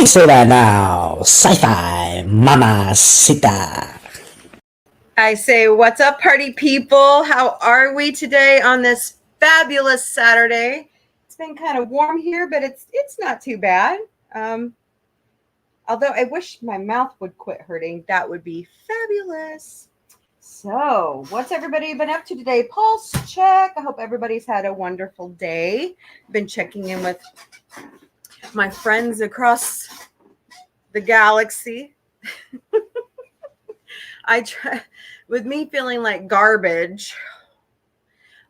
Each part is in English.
me say that now. Sci-fi mamacita. I say, what's up, party people? How are we today on this fabulous Saturday? It's been kind of warm here, but it's not too bad. Although I wish my mouth would quit hurting. That would be fabulous. So, what's everybody been up to today? Pulse check. I hope everybody's had a wonderful day. Been checking in with my friends across the galaxy. With me feeling like garbage,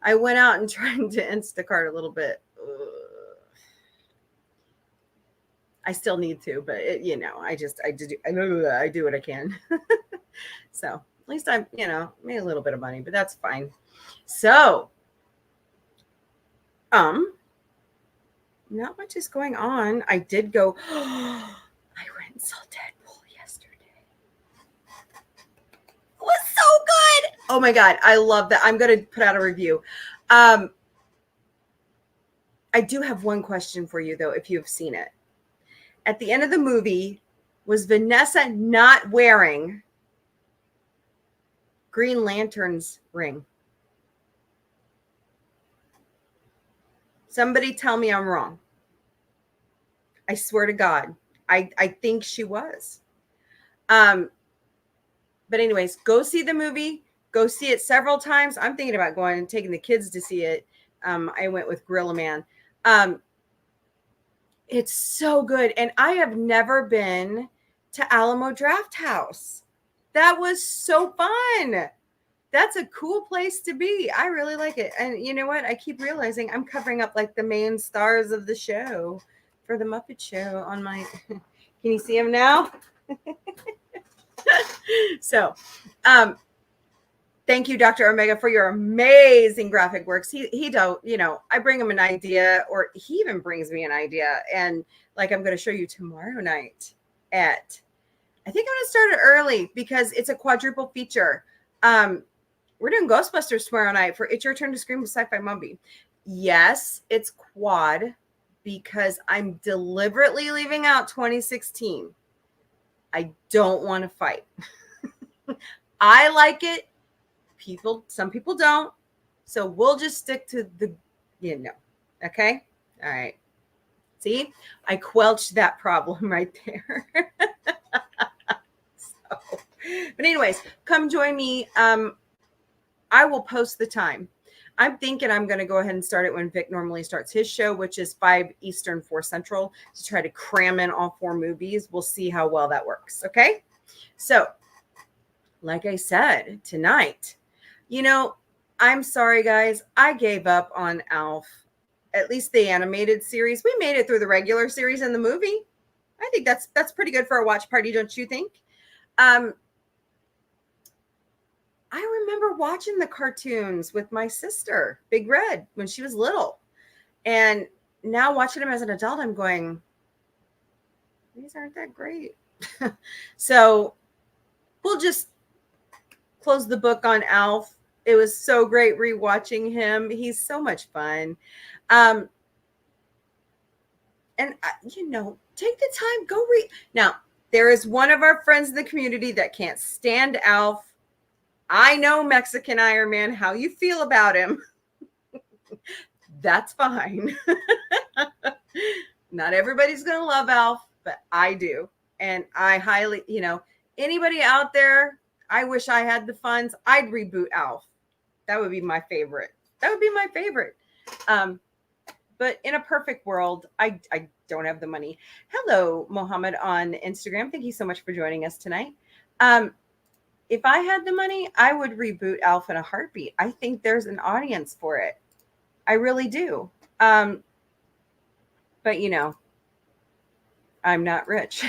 I went out and tried to Instacart a little bit. I still need to, but I do what I can. So at least I, made a little bit of money, but that's fine. So, not much is going on. I did go. I went and saw Deadpool yesterday. It was so good. Oh my God. I love that. I'm going to put out a review. I do have one question for you though, if you've seen it. At the end of the movie, was Vanessa not wearing Green Lantern's ring? Somebody tell me I'm wrong. I swear to God, I think she was. But anyways, go see the movie. Go see it several times. I'm thinking about going and taking the kids to see it. I went with Gorilla Man. It's so good. And I have never been to Alamo Drafthouse. That was so fun. That's a cool place to be. I really like it. And you know what? I keep realizing I'm covering up like the main stars of the show for the Muppet Show on my, can you see him now? So, thank you, Dr. Omega, for your amazing graphic works. He don't, I bring him an idea, or he even brings me an idea. And like, I'm going to show you tomorrow night I think I'm going to start it early because it's a quadruple feature. We're doing Ghostbusters tomorrow night for It's Your Turn to Scream with Sci-Fi Mombie. Yes, it's quad because I'm deliberately leaving out 2016. I don't want to fight. I like it. Some people don't. So we'll just stick to the, okay? All right. See, I quelched that problem right there. But anyways, come join me. I will post the time. I'm thinking I'm going to go ahead and start it when Vic normally starts his show, which is 5 Eastern, 4 Central, to try to cram in all 4 movies. We'll see how well that works. Okay. So like I said, tonight, I'm sorry, guys. I gave up on Alf, at least the animated series. We made it through the regular series and the movie. I think that's pretty good for a watch party, don't you think? I remember watching the cartoons with my sister, Big Red, when she was little. And now watching them as an adult, I'm going, these aren't that great. So we'll just close the book on Alf. It was so great rewatching him. He's so much fun. And, take the time, go read. Now, there is one of our friends in the community that can't stand Alf. I know, Mexican Iron Man, how you feel about him. That's fine. Not everybody's going to love Alf, but I do. And I highly, anybody out there, I wish I had the funds. I'd reboot Alf. That would be my favorite. But in a perfect world, I don't have the money. Hello, Mohammed on Instagram. Thank you so much for joining us tonight. If I had the money, I would reboot Alf in a heartbeat. I think there's an audience for it. I really do. But I'm not rich.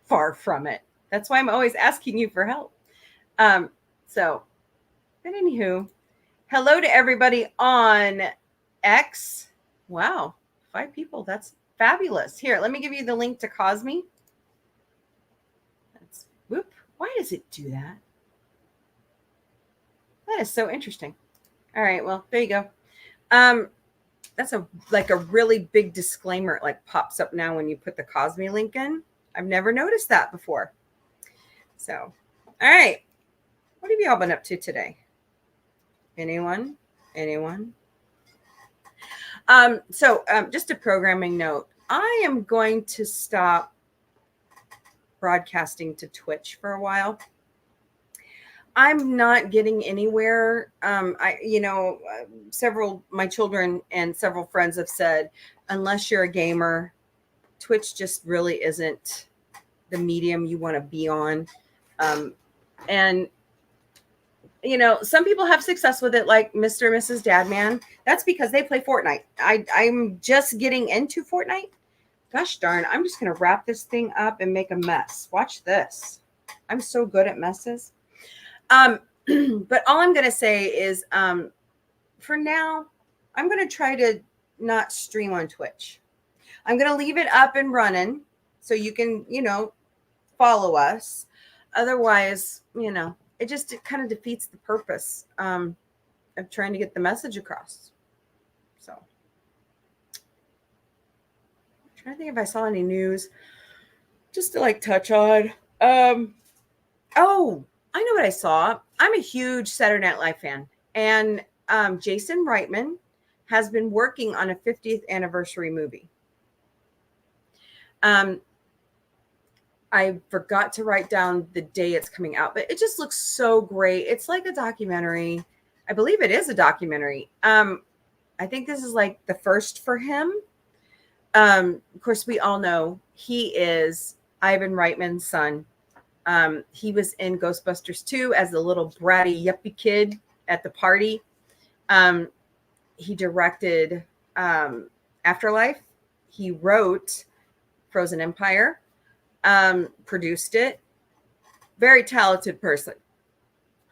Far from it. That's why I'm always asking you for help. But anywho, hello to everybody on X. Wow, 5 people. That's fabulous. Here, let me give you the link to Cosme. Whoop. Why does it do that? That is so interesting. All right. Well, there you go. that's a like a really big disclaimer. It like pops up now when you put the Cosme link in. I've never noticed that before. So, all right. What have you all been up to today? Anyone? Just a programming note. I am going to stop broadcasting to Twitch for a while. I'm not getting anywhere. My children and several friends have said, unless you're a gamer, Twitch just really isn't the medium you want to be on. And some people have success with it, like Mr. and Mrs. Dadman. That's because they play Fortnite. I'm just getting into Fortnite. Gosh darn, I'm just going to wrap this thing up and make a mess. Watch this. I'm so good at messes. But all I'm going to say is, for now, I'm going to try to not stream on Twitch. I'm going to leave it up and running so you can, follow us. Otherwise, it kind of defeats the purpose of trying to get the message across. So I'm trying to think if I saw any news just to touch on. Oh, I know what I saw. I'm a huge Saturday Night Live fan. And Jason Reitman has been working on a 50th anniversary movie. I forgot to write down the day it's coming out, but it just looks so great. It's like a documentary. I believe it is a documentary. I think this is like the first for him. Of course, we all know he is Ivan Reitman's son. He was in Ghostbusters 2 as the little bratty yuppie kid at the party. He directed Afterlife. He wrote Frozen Empire. Produced it. Very talented person.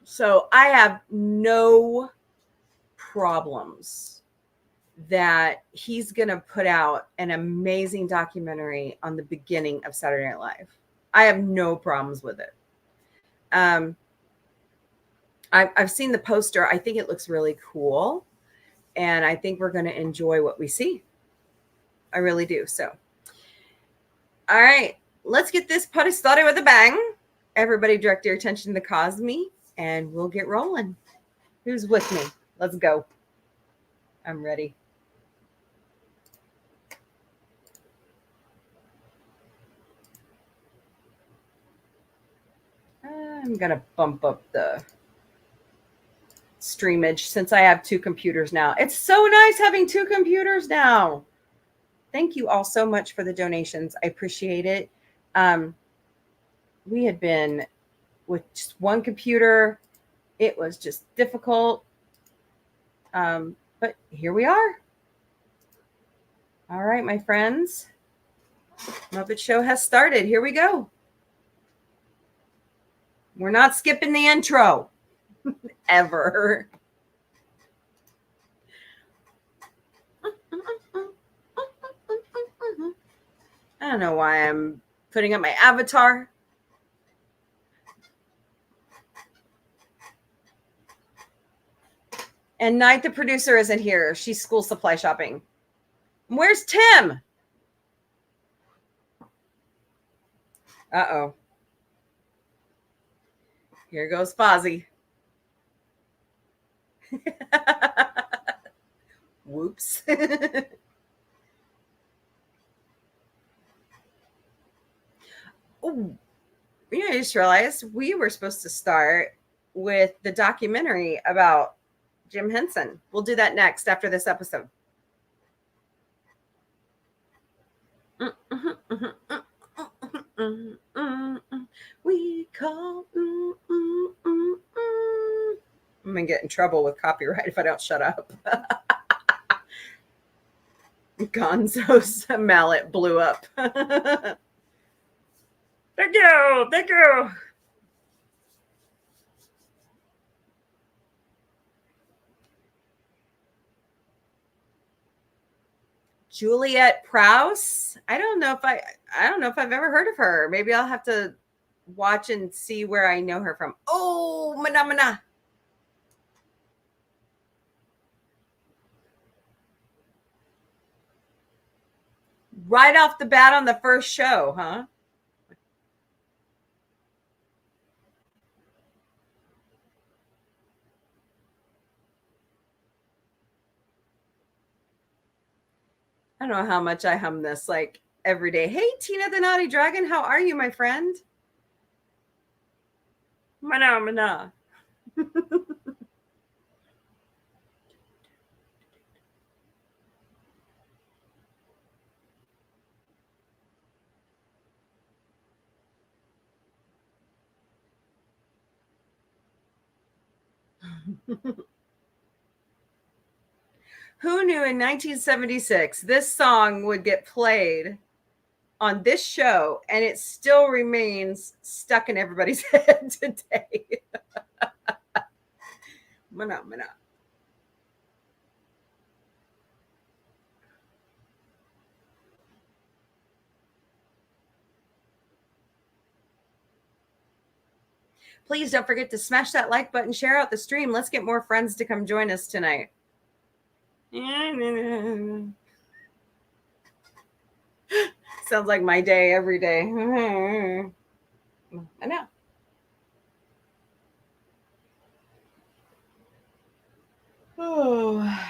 So I have no problems that he's going to put out an amazing documentary on the beginning of Saturday Night Live. I have no problems with it. I've seen the poster. I think it looks really cool. And I think we're going to enjoy what we see. I really do. So, all right. Let's get this party started with a bang. Everybody direct your attention to Cosme, and we'll get rolling. Who's with me? Let's go. I'm ready. I'm going to bump up the streamage since I have two computers now. It's so nice having two computers now. Thank you all so much for the donations. I appreciate it. We had been with just one computer. It was just difficult. But here we are. All right, my friends. Muppet Show has started. Here we go. We're not skipping the intro. Ever. I don't know why I'm putting up my avatar. And Night, the producer, isn't here. She's school supply shopping. Where's Tim? Uh-oh. Here goes Fozzie. Whoops. Oh, I just realized we were supposed to start with the documentary about Jim Henson. We'll do that next after this episode. We call. I'm going to get in trouble with copyright if I don't shut up. Gonzo's mallet blew up. Thank you. Thank you. Juliet Prowse. I don't know if I've ever heard of her. Maybe I'll have to watch and see where I know her from. Oh, Mana. Right off the bat on the first show, huh? I don't know how much I hum this like every day. Hey, Tina the Naughty Dragon, how are you, my friend? Mana, mana. Who knew in 1976 this song would get played on this show and it still remains stuck in everybody's head today? Mana, mana. Please don't forget to smash that like button, share out the stream. Let's get more friends to come join us tonight. Sounds like my day every day. I know. Oh.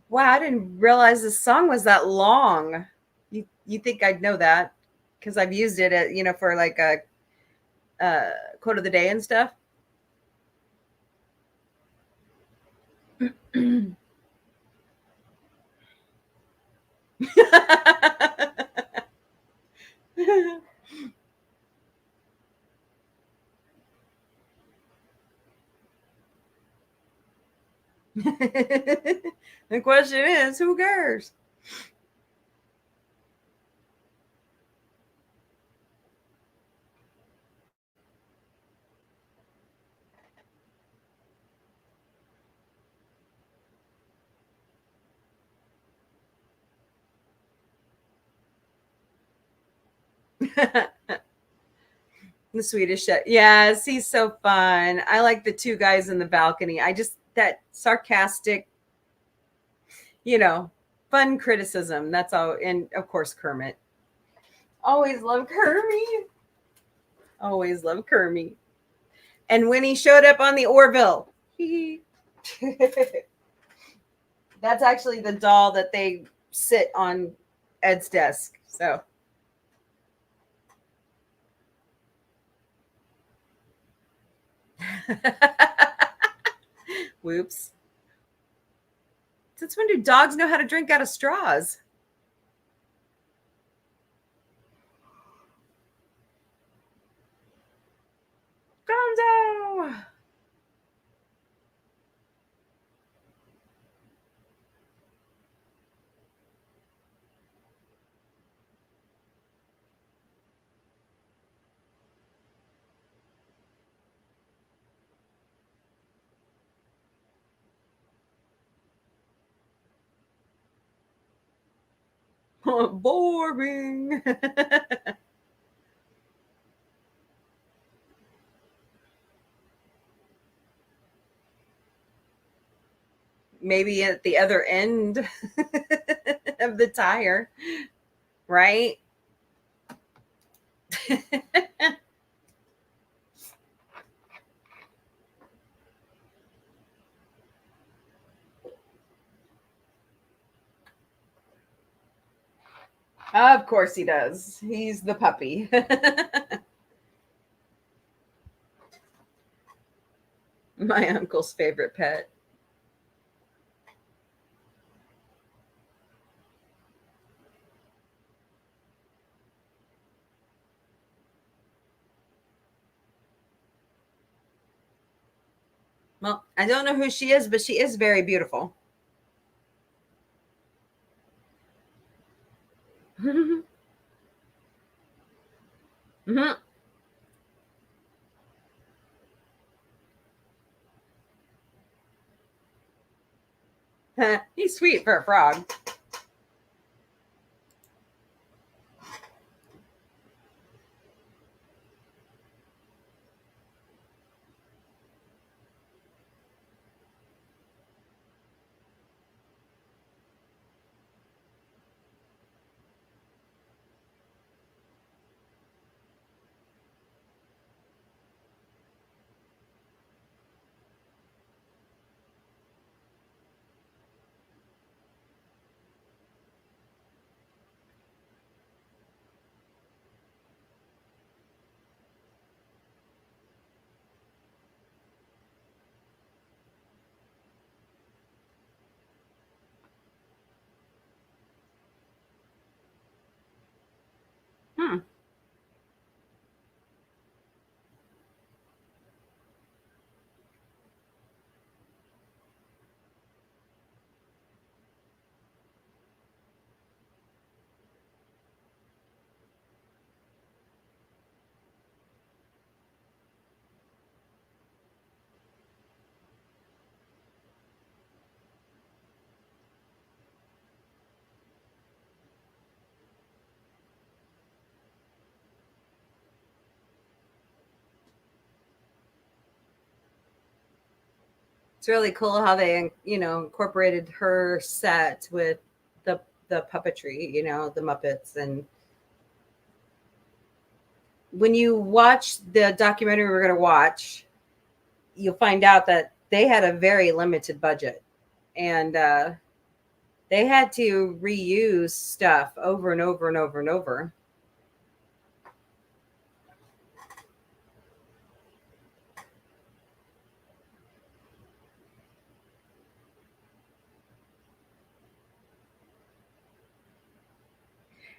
Wow, I didn't realize this song was that long. You think I'd know that because I've used it at, for like a quote of the day and stuff. The question is, who cares? The Swedish chef. Yes, he's so fun. I like the two guys in the balcony. I just, that sarcastic, fun criticism. That's all. And of course, Kermit. Always love Kermit. Always love Kermit. And when he showed up on the Orville, that's actually the doll that they sit on Ed's desk. So. Whoops. Since when do dogs know how to drink out of straws? Gonzo! Boring. Maybe at the other end of the tire, right? Of course he does. He's the puppy. My uncle's favorite pet. Well, I don't know who she is, but she is very beautiful. Hmm. He's sweet for a frog. Hmm. It's really cool how they, incorporated her set with the the puppetry, the Muppets. And when you watch the documentary we're going to watch, you'll find out that they had a very limited budget, and they had to reuse stuff over and over and over and over.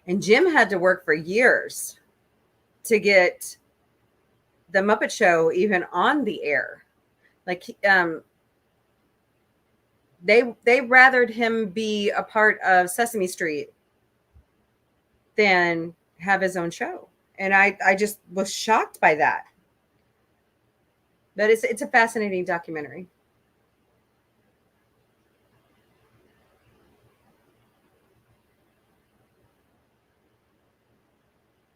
And Jim had to work for years to get the Muppet Show even on the air. Like, they rathered him be a part of Sesame Street than have his own show. And I just was shocked by that. But it's a fascinating documentary.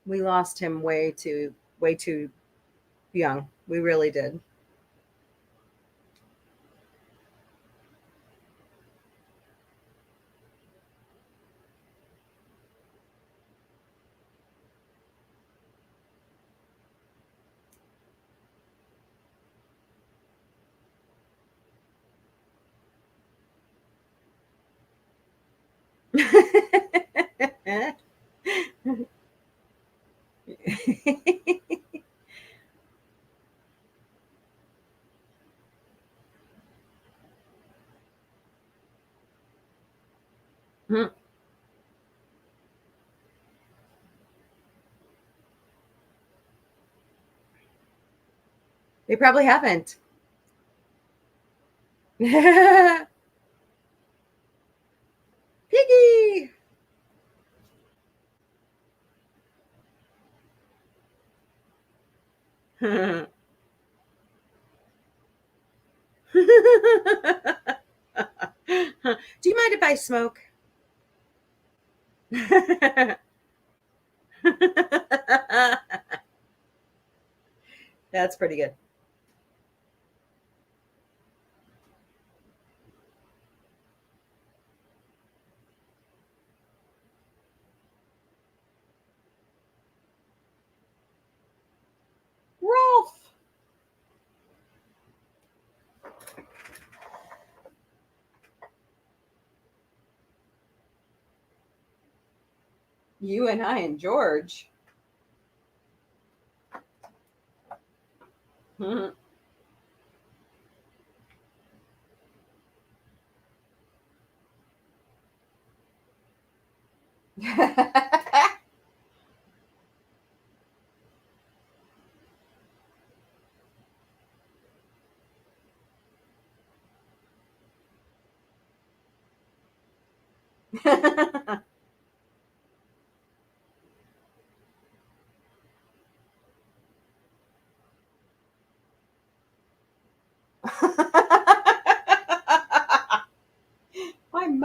We lost him way too young. We really did. They probably haven't. Piggy. Do you mind if I smoke? That's pretty good. Rolf, you and I and George.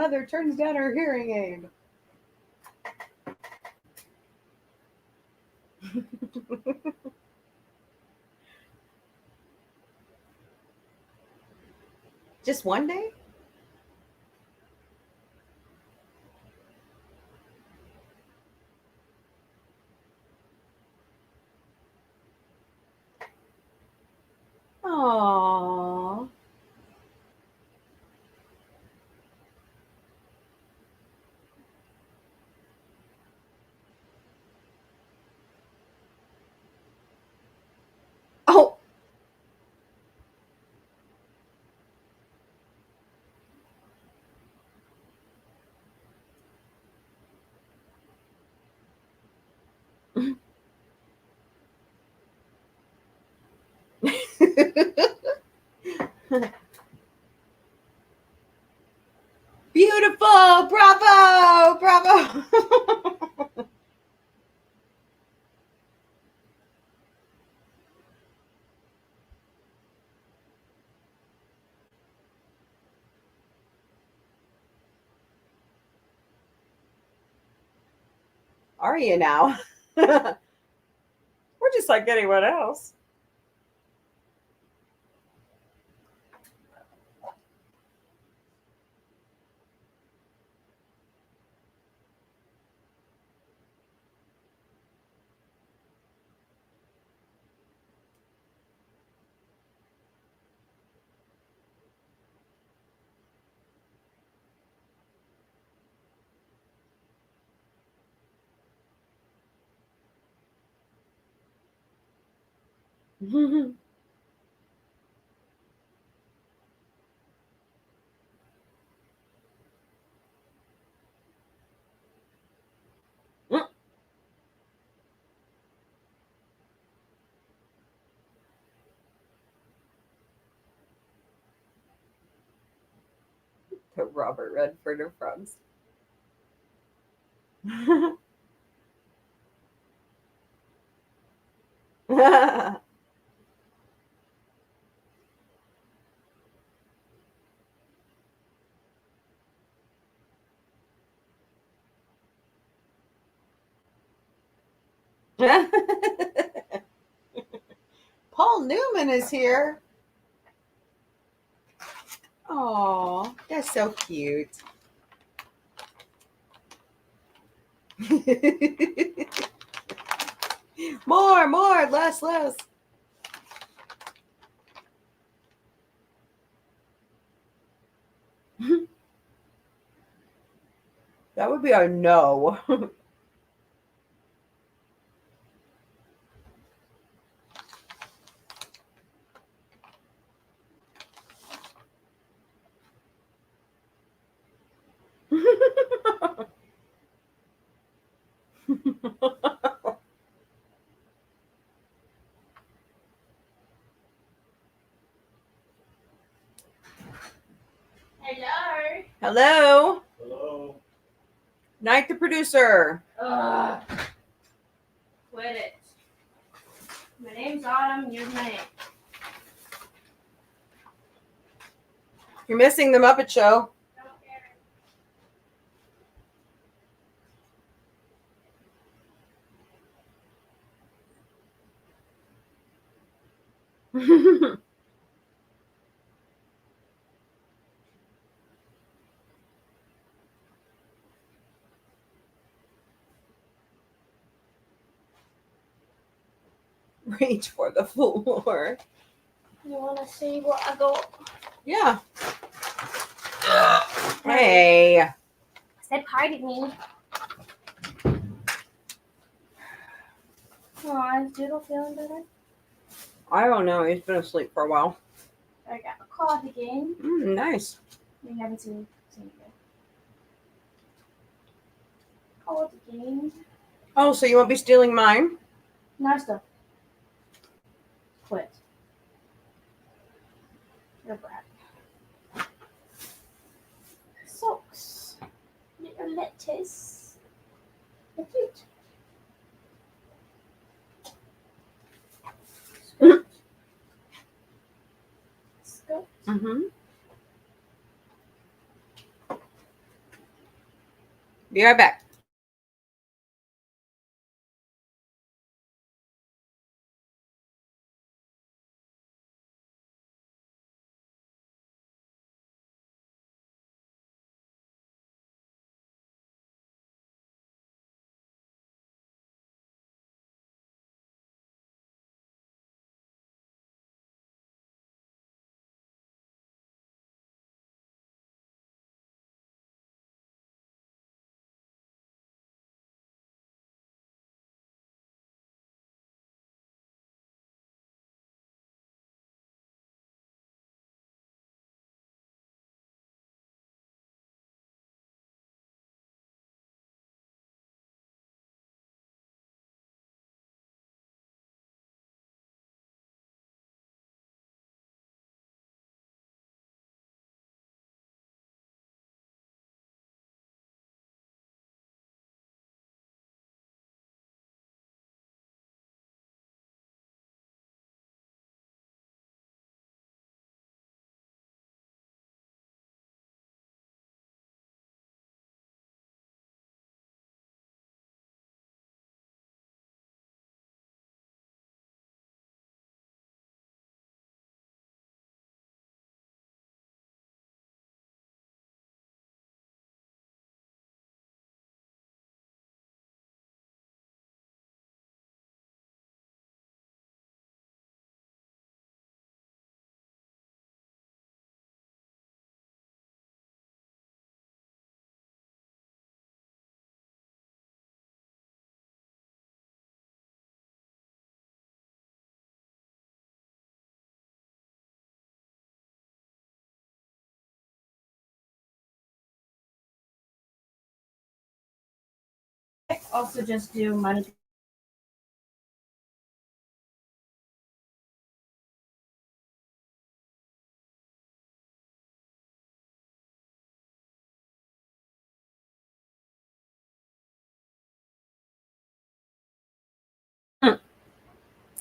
mother turns down her hearing aid. Just one day? Aww. Oh. Beautiful. Bravo. Bravo. Are you now? We're just like anyone else. The Robert Redford of frogs. Paul Newman is here. Oh, that's so cute. More, less. That would be a no. Hello. Hello. Hello. Night the producer. Quit it. My name's Autumn. Here's my name. You're missing the Muppet Show. Don't Reach for the floor. You want to see what I got? Yeah. Hey. Said hi to me. Oh, is Doodle feeling better? I don't know. He's been asleep for a while. I got a cardigan. Nice. We haven't seen it yet. Cardigan. Oh, so you won't be stealing mine? Nice stuff. Quit. You're a brat. Socks. Little letters. They're cute. Skirt. Skirt. Mm-hmm. Be right back. Also, just do money.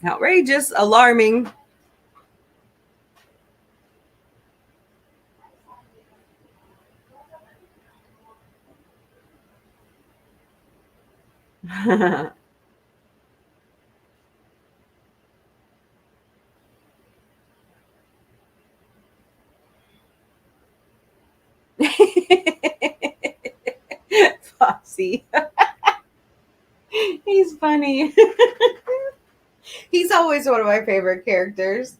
Outrageous, alarming. Foxy. He's funny. He's always one of my favorite characters.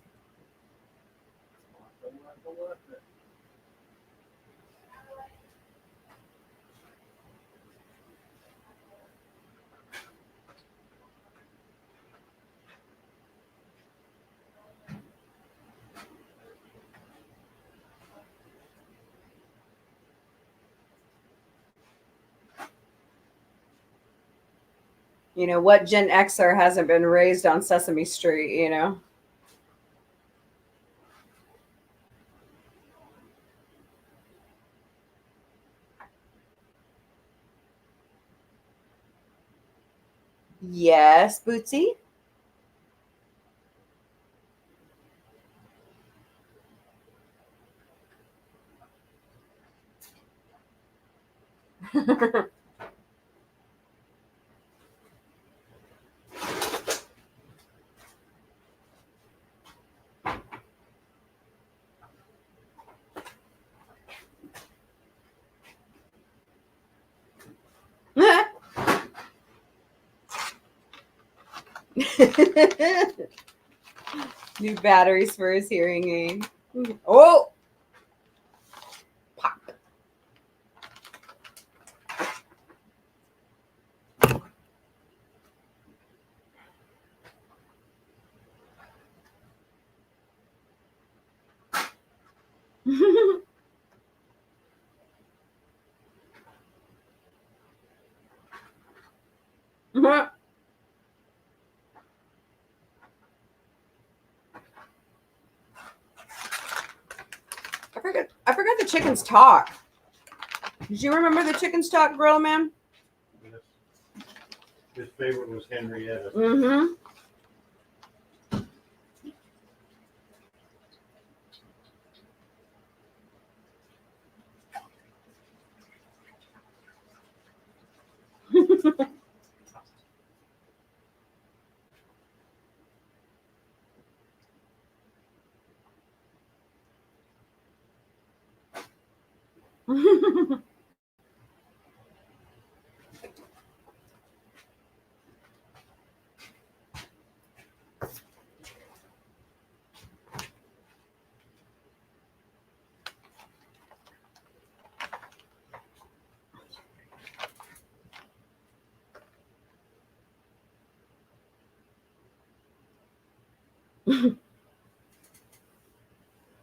You know, what Gen Xer hasn't been raised on Sesame Street, you know? Yes, Bootsy. New batteries for his hearing aid. Oh, pop. I forgot the chickens talk. Did you remember the chickens talk, Gorilla Man? Yes. His favorite was Henrietta. Mm-hmm.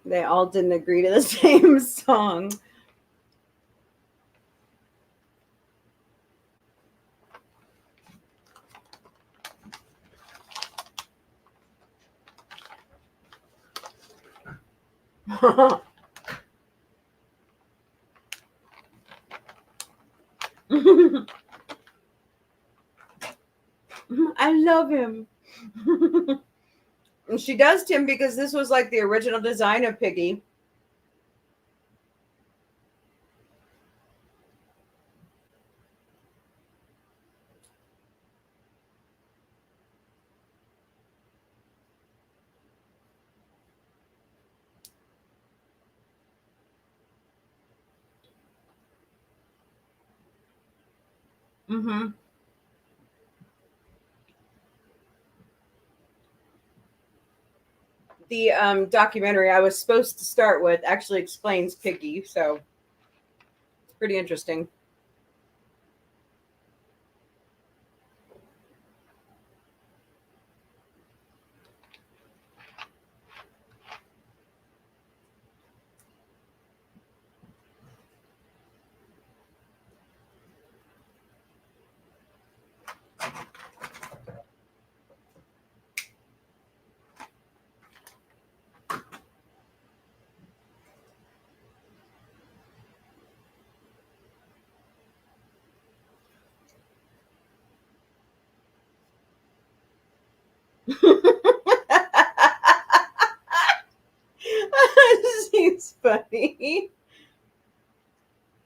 They all didn't agree to the same song. I love him. And she does, Tim, because this was like the original design of Piggy. Mm-hmm. The documentary I was supposed to start with actually explains Piggy, so it's pretty interesting. She's funny.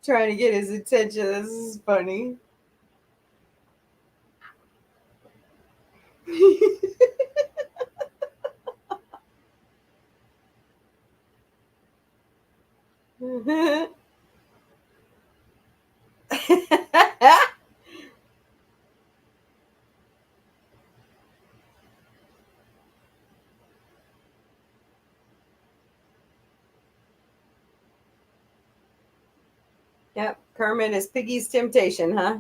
Trying to get his attention. This is funny. Yep, Kermit is Piggy's temptation, huh?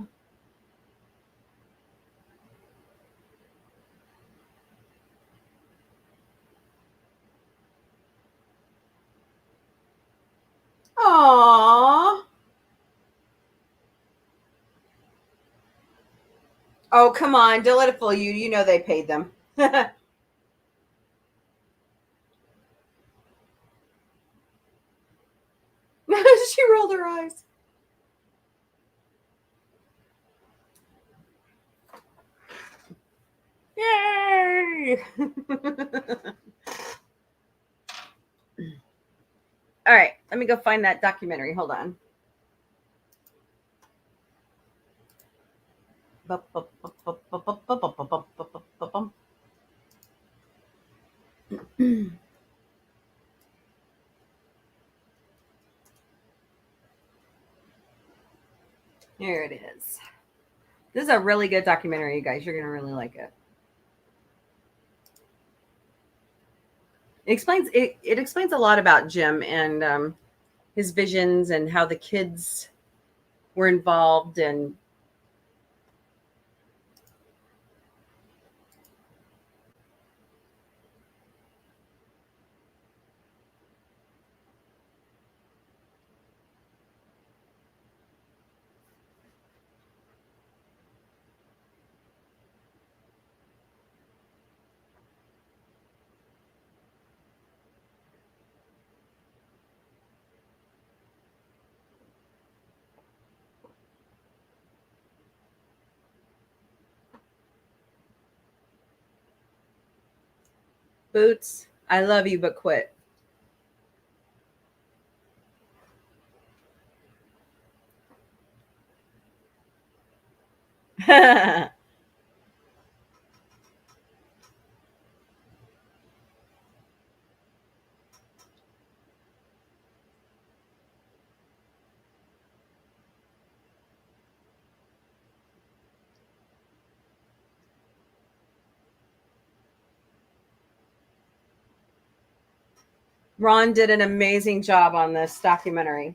Aww. Oh, come on. Don't let it fool you. You know they paid them. She rolled her eyes. Yay! All right, let me go find that documentary. Hold on. Here it is. This is a really good documentary, you guys. You're going to really like it. It explains a lot about Jim and his visions and how the kids were involved and Boots. I love you, but quit. Ron did an amazing job on this documentary.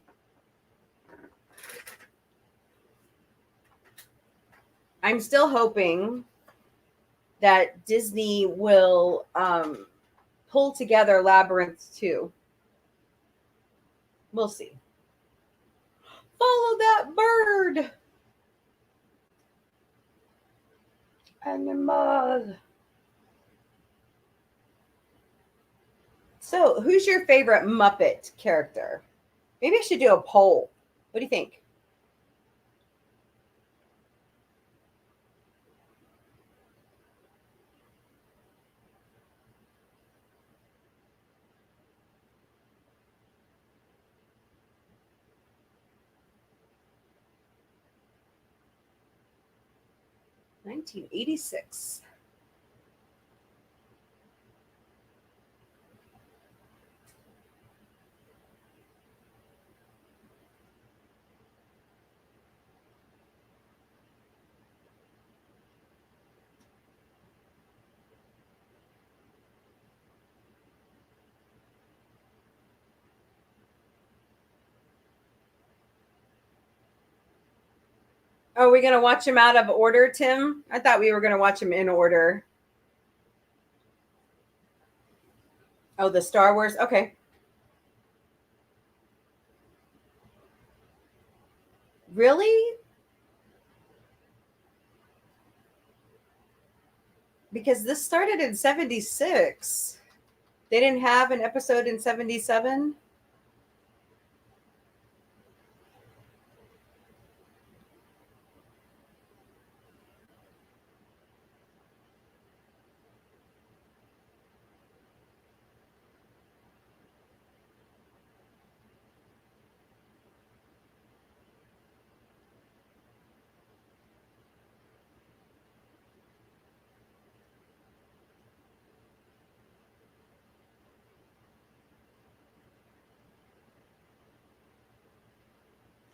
I'm still hoping that Disney will pull together Labyrinth 2. We'll see. Follow that bird. Animal. So, who's your favorite Muppet character? Maybe I should do a poll. What do you think? $1986. Are we going to watch him out of order, Tim? I thought we were going to watch him in order. Oh, the Star Wars? Okay. Really? Because this started in 76. They didn't have an episode in 77?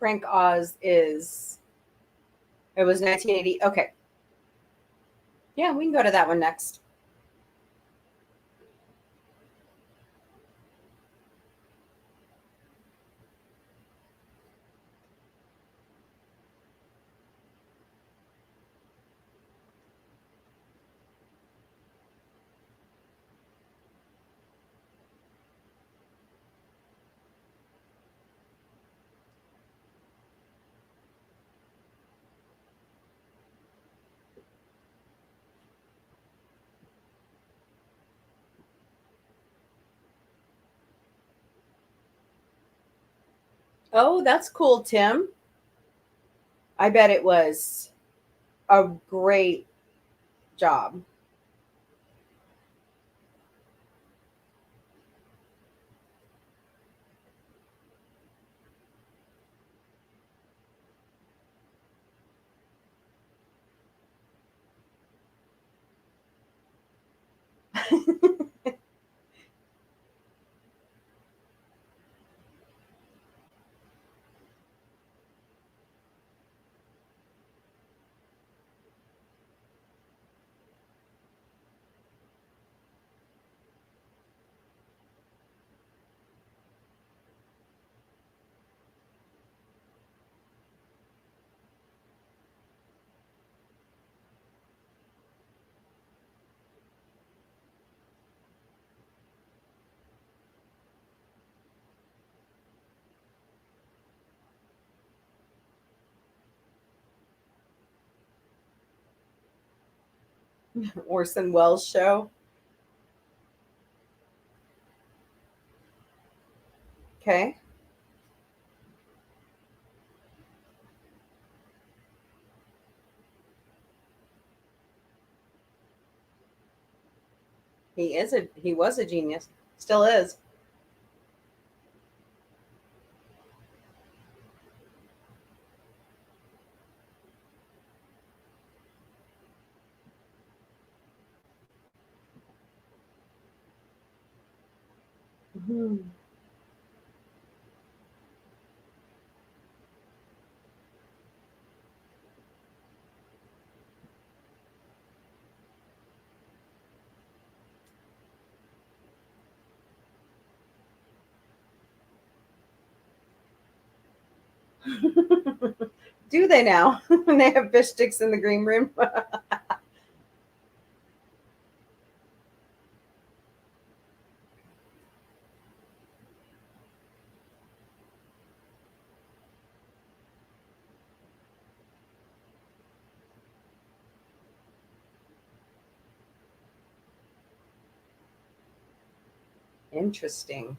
Frank Oz is. It was 1980. Okay. Yeah, we can go to that one next. Oh, that's cool, Tim. I bet it was a great job. Orson Welles show. Okay. He was a genius. Still is. Mhm. Do they now? They have fish sticks in the green room. Interesting.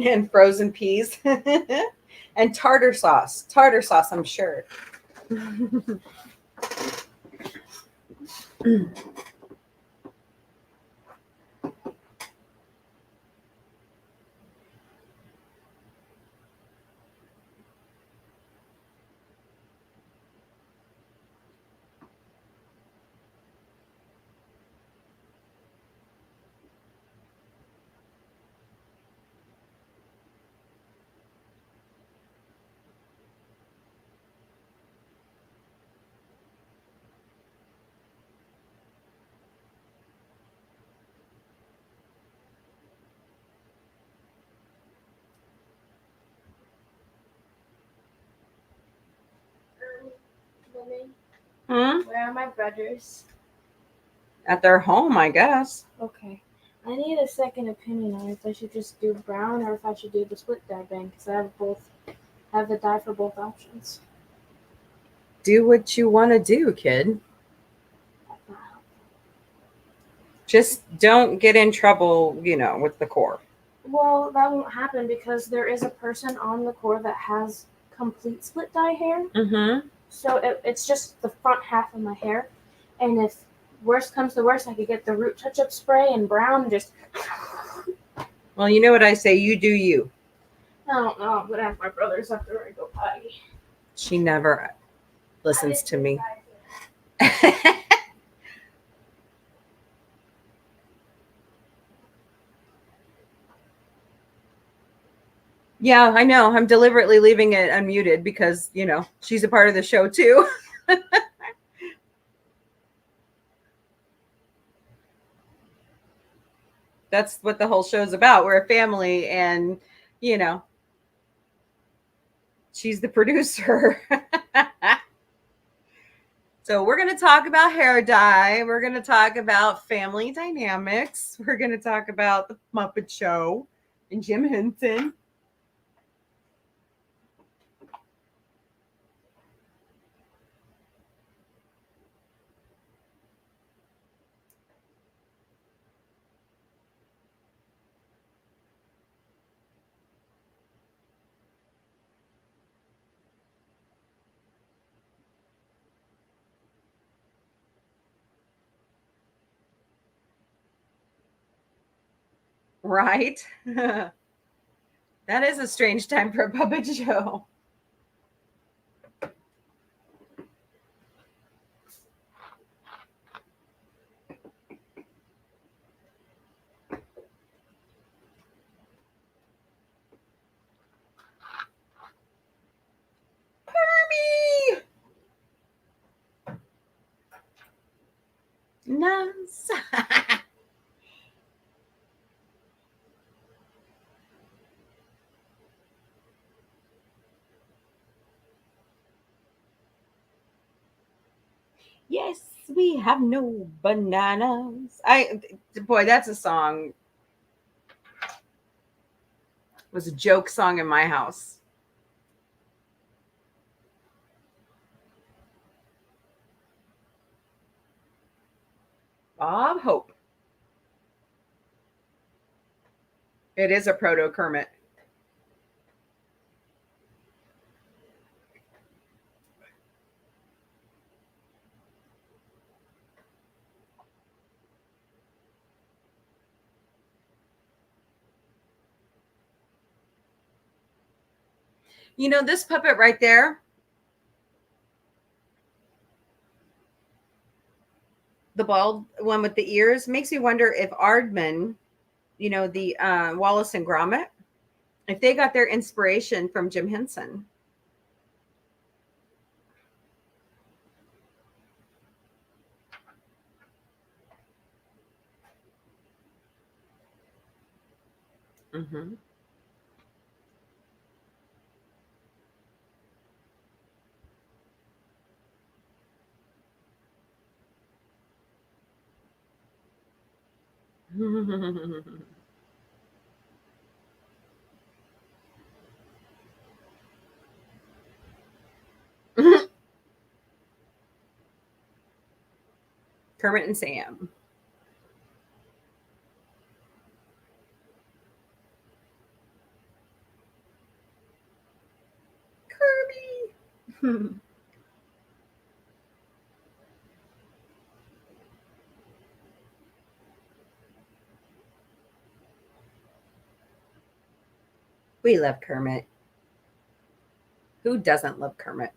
And frozen peas. And tartar sauce. Tartar sauce, I'm sure. Mommy, Hmm? where are my brothers? At their home, I guess. Okay. I need a second opinion on if I should just do brown or if I should do the split dye bang because I have the dye for both options. Do what you want to do, kid. Just don't get in trouble, with the core. Well, that won't happen because there is a person on the Corps that has complete split dye hair. Mm-hmm. So it's just the front half of my hair. And if worst comes to worst, I could get the root touch-up spray and brown and just... Well, you know what I say, you do you. I don't know. I'm going to ask my brothers after I go potty. She never listens to me. Yeah, I know. I'm deliberately leaving it unmuted because, she's a part of the show too. That's what the whole show's about. We're a family and, she's the producer. So we're going to talk about hair dye. We're going to talk about family dynamics. We're going to talk about the Muppet Show and Jim Henson. Right? That is a strange time for a puppet show. Kirby! Nice. Yes, we have no bananas. Boy, that's a song. was a joke song in my house. Bob Hope. It is a proto Kermit. You know, this puppet right there, the bald one with the ears, makes me wonder if Aardman, you know, the Wallace and Gromit, if they got their inspiration from Jim Henson. Mm-hmm. Kermit and Sam. Kirby. We love Kermit. Who doesn't love Kermit?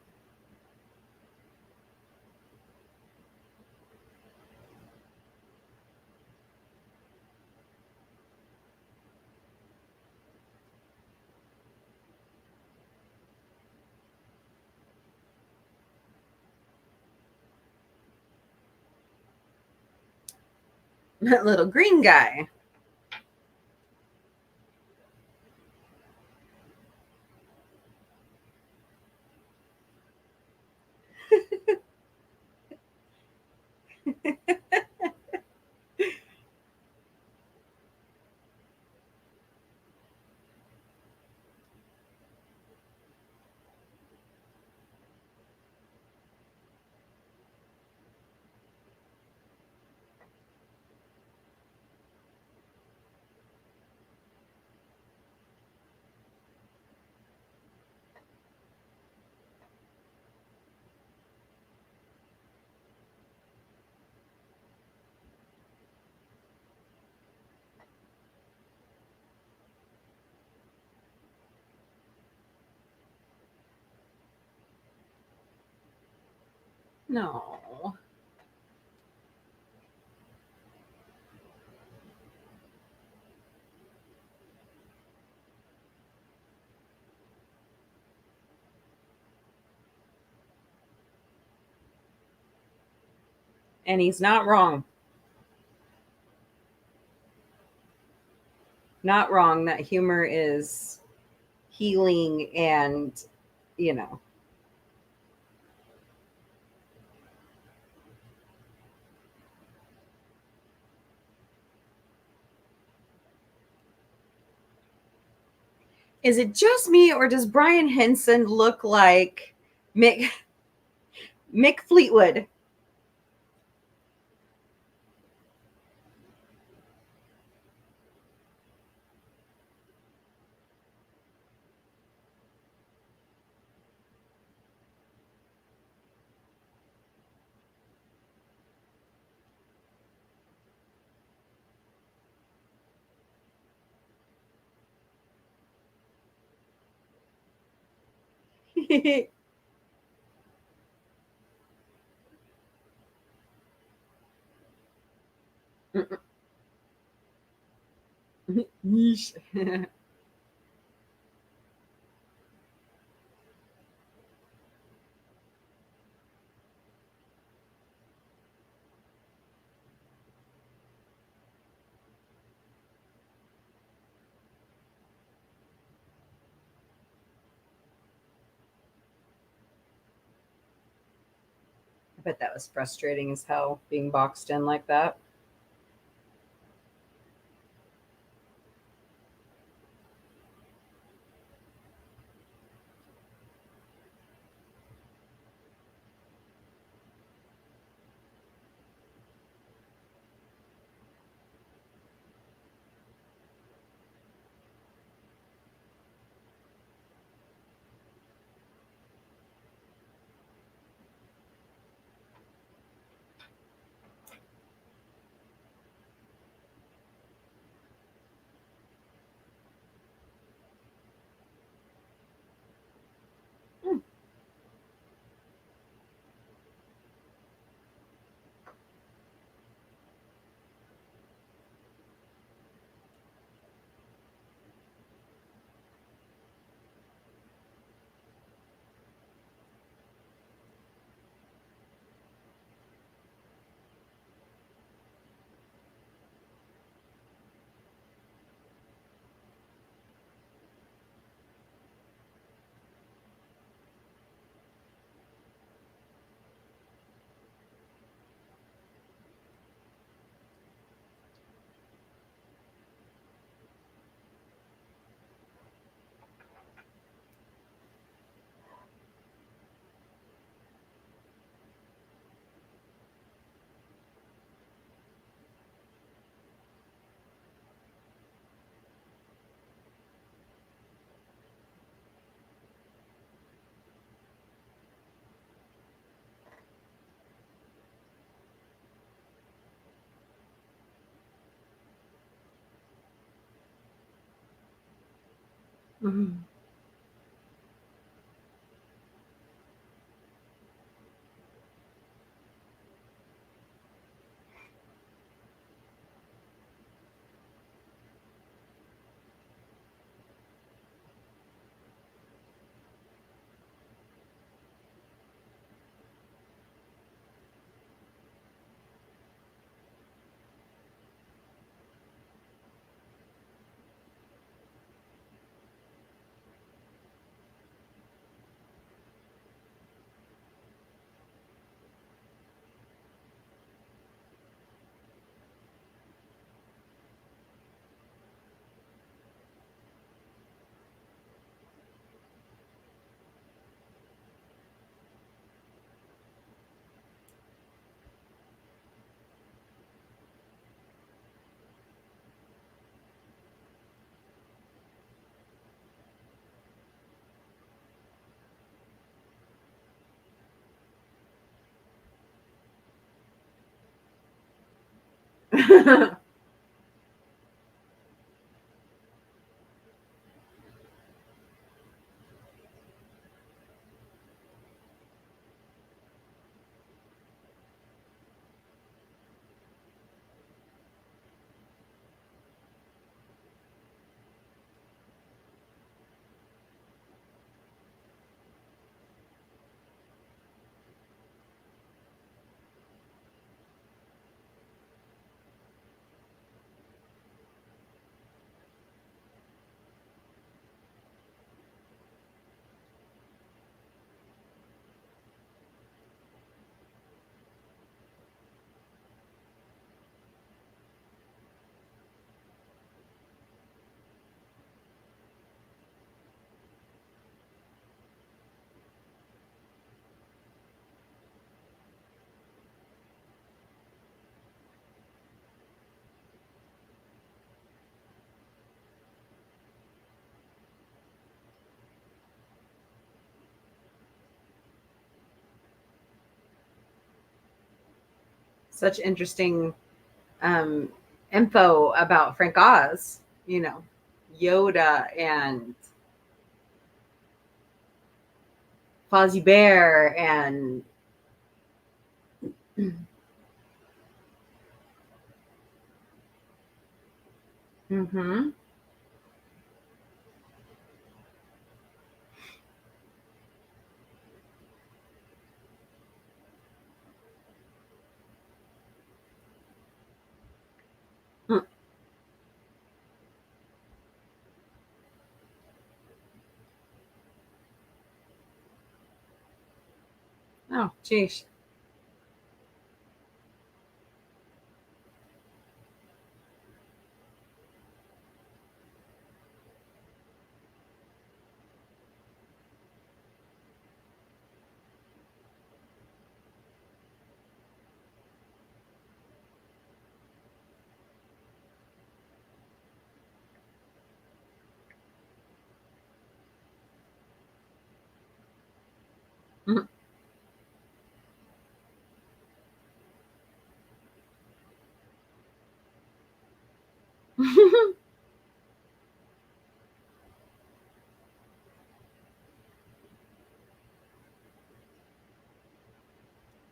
That little green guy. No. And he's not wrong. Not wrong that humor is healing and, you know. Is it just me or does Brian Henson look like Mick Fleetwood? Yeesh. I bet that was frustrating as hell being boxed in like that. Mhm. Such interesting info about Frank Oz, Yoda and Fozzie Bear and mm-hmm. Oh, geez.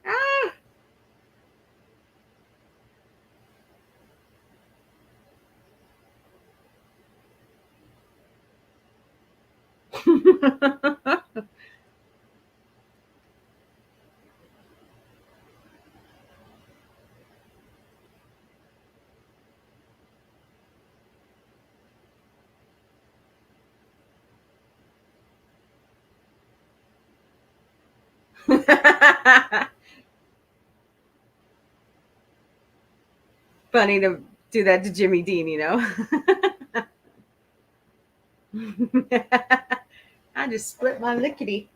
Ah. Funny to do that to Jimmy Dean. I just split my lickety.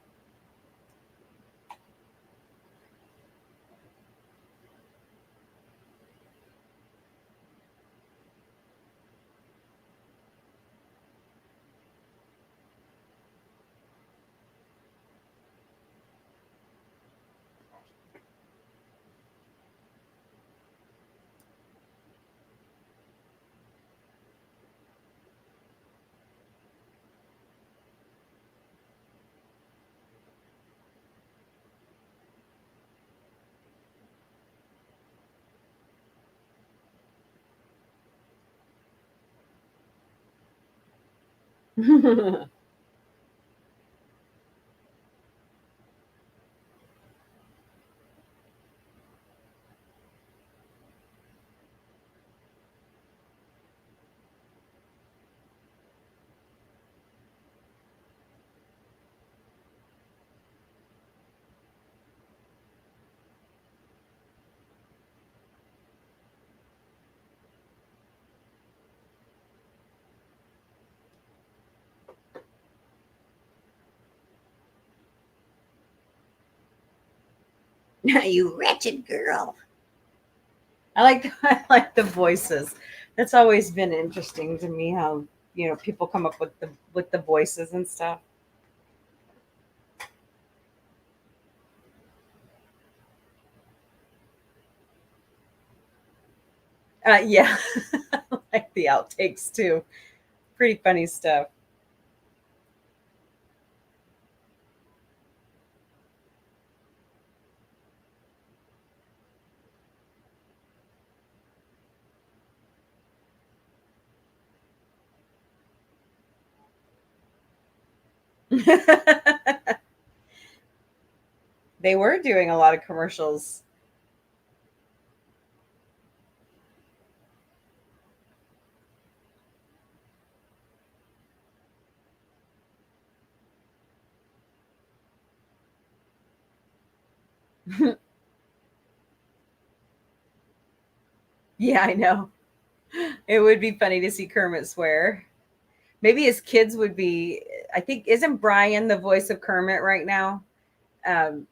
You wretched girl. I like the voices. That's always been interesting to me how, people come up with the voices and stuff. Yeah. I like the outtakes too. Pretty funny stuff. They were doing a lot of commercials. Yeah, I know. It would be funny to see Kermit swear. Maybe his kids would be. I think, isn't Brian the voice of Kermit right now? Um,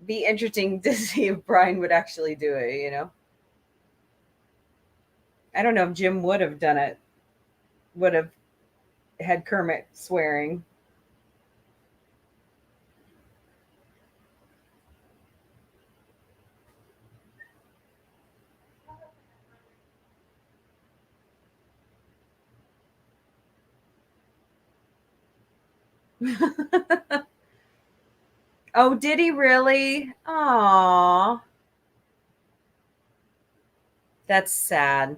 be interesting to see if Brian would actually do it. I don't know if Jim would have done it, would have had Kermit swearing. Oh, did he really? Aw, that's sad.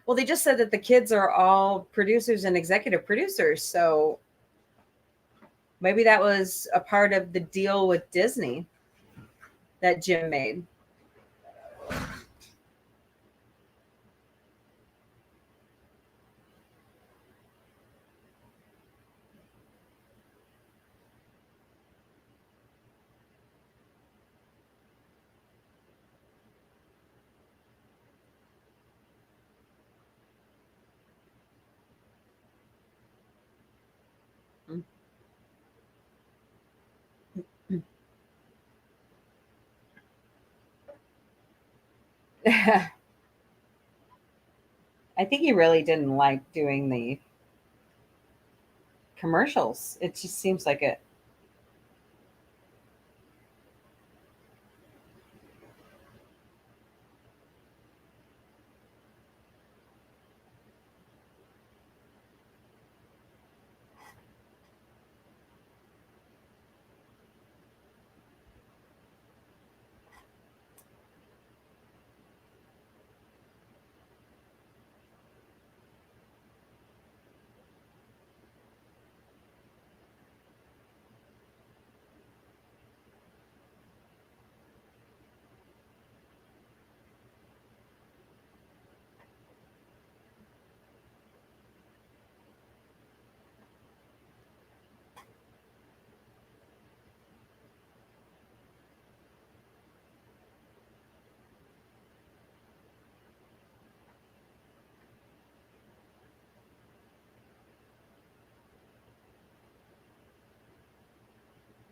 Well, they just said that the kids are all producers and executive producers, so maybe that was a part of the deal with Disney that Jim made. I think he really didn't like doing the commercials. It just seems like it.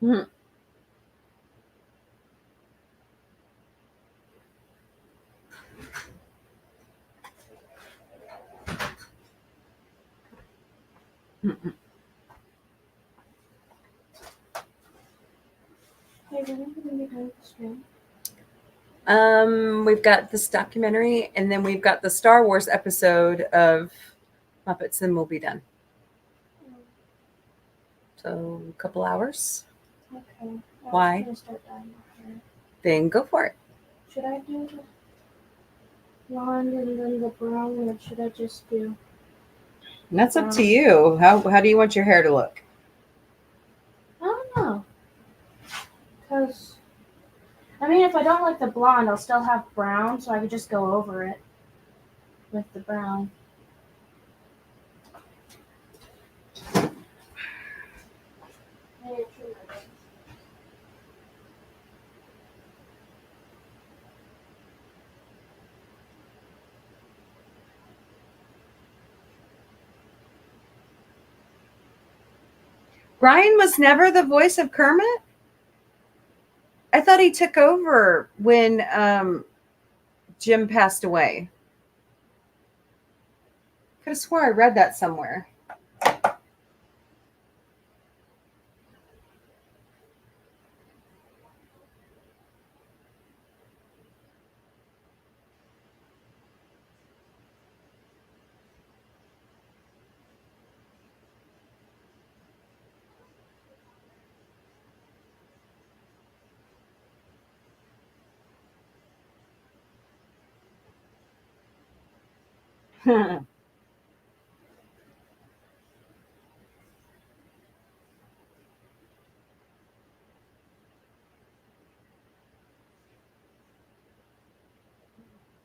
Hey, when are we gonna be done with the stream? We've got this documentary, and then we've got the Star Wars episode of Muppets, and we'll be done. So a couple hours. Okay. I Why? was gonna start dyeing my hair. Then go for it. Should I do the blonde and then the brown, or should I just do And that's up to you. How do you want your hair to look? I don't know. Because, I mean, if I don't like the blonde, I'll still have brown, so I could just go over it with the brown. Brian was never the voice of Kermit? I thought he took over when Jim passed away. Could have swore I read that somewhere.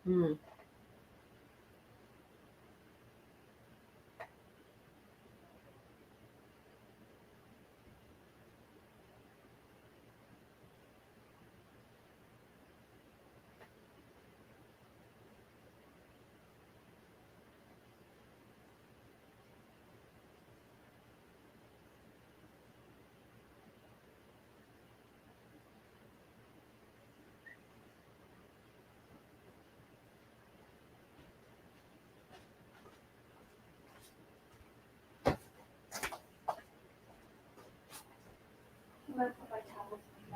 Hmm. I'm gonna put my towels in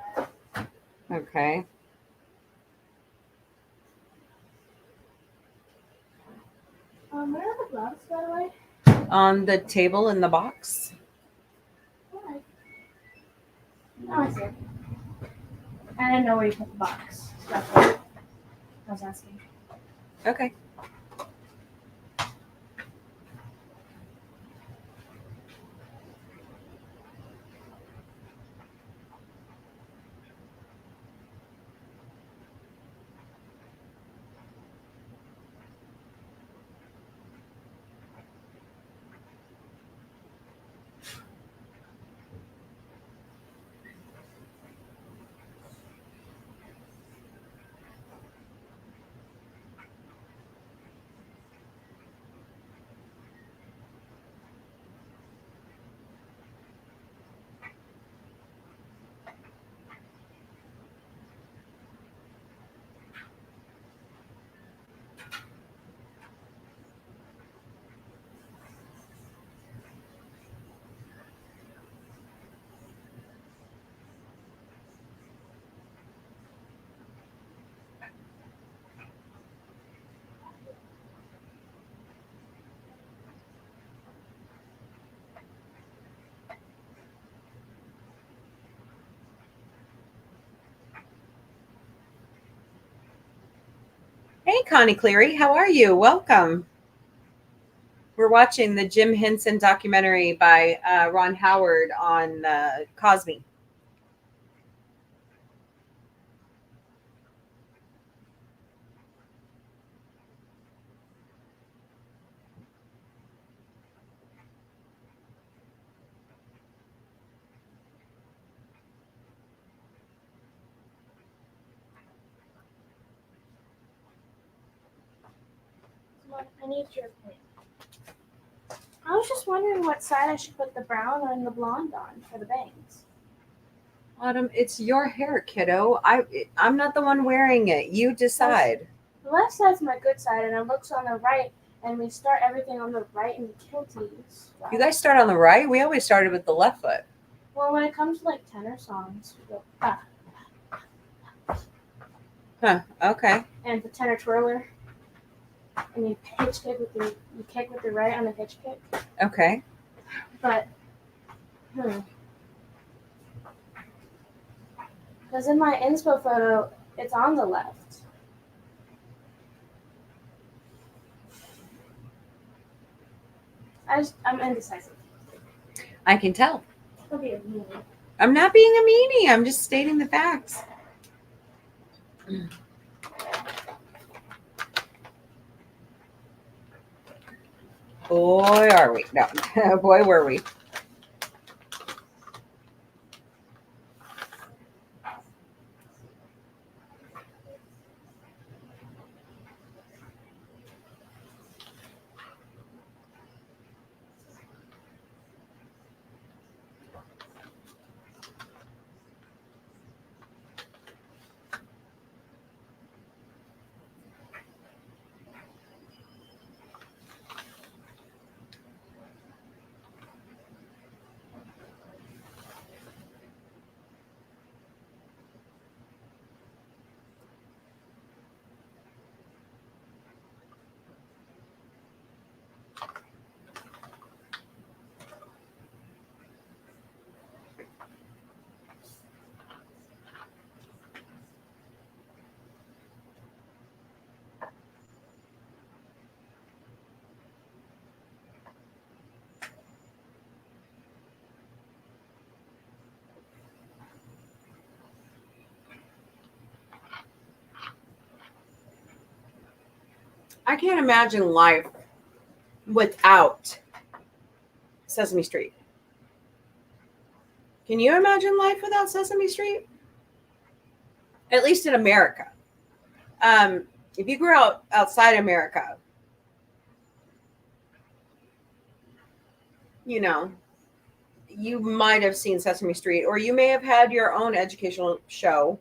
there. Okay. Where are the gloves, by the way? On the table in the box. Why? Oh, I see it. I didn't know where you put the box. So that's what I was asking. Okay. Hey, Connie Cleary, how are you? Welcome. We're watching the Jim Henson documentary by Ron Howard on Cosby. I need your opinion. I was just wondering what side I should put the brown and the blonde on for the bangs. Autumn, it's your hair, kiddo. I'm not the one wearing it. You decide. The left side's my good side, and it looks on the right, and we start everything on the right and kilties. You guys start on the right? We always started with the left foot. Well, when it comes to like tenor songs, we go ah. Huh, okay. And the tenor twirler, and you hitch kick with your you kick with your right on the hitch kick. Okay. But because in my inspo photo, it's on the left. I I'm indecisive. I can tell. Okay, a meanie. I'm not being a meanie. I'm just stating the facts. Boy, are we. No, boy, were we. I can't imagine life without Sesame Street. Can you imagine life without Sesame Street? At least in America. If you grew up outside America, you know, you might have seen Sesame Street, or you may have had your own educational show.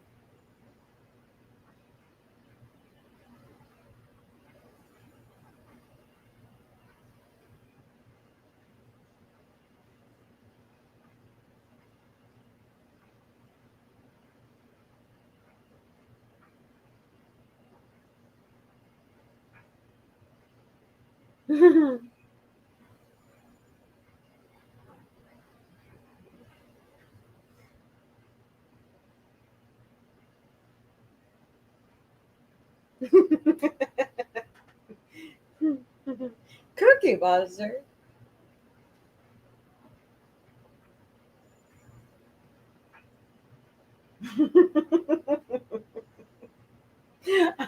Cookie Monster.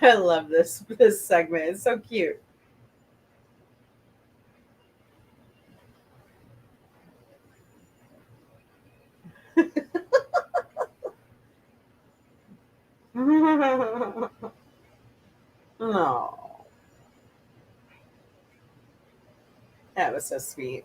I love this segment. It's so cute. No, that was so sweet.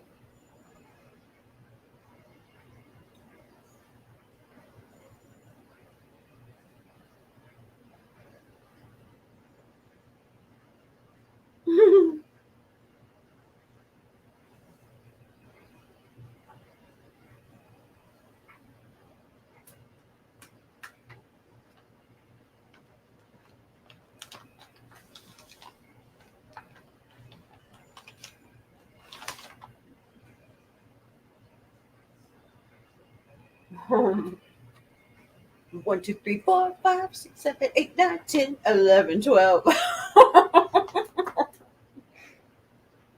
One, 2, 3, 4, 5, 6, 7, 8, 9, 10, 11, 12.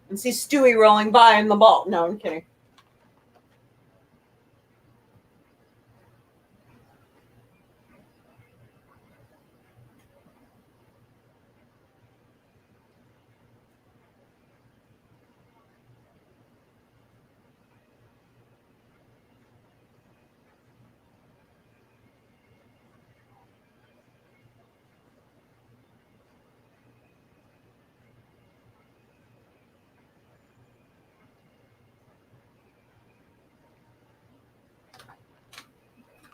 And see Stewie rolling by in the ball. No, I'm kidding.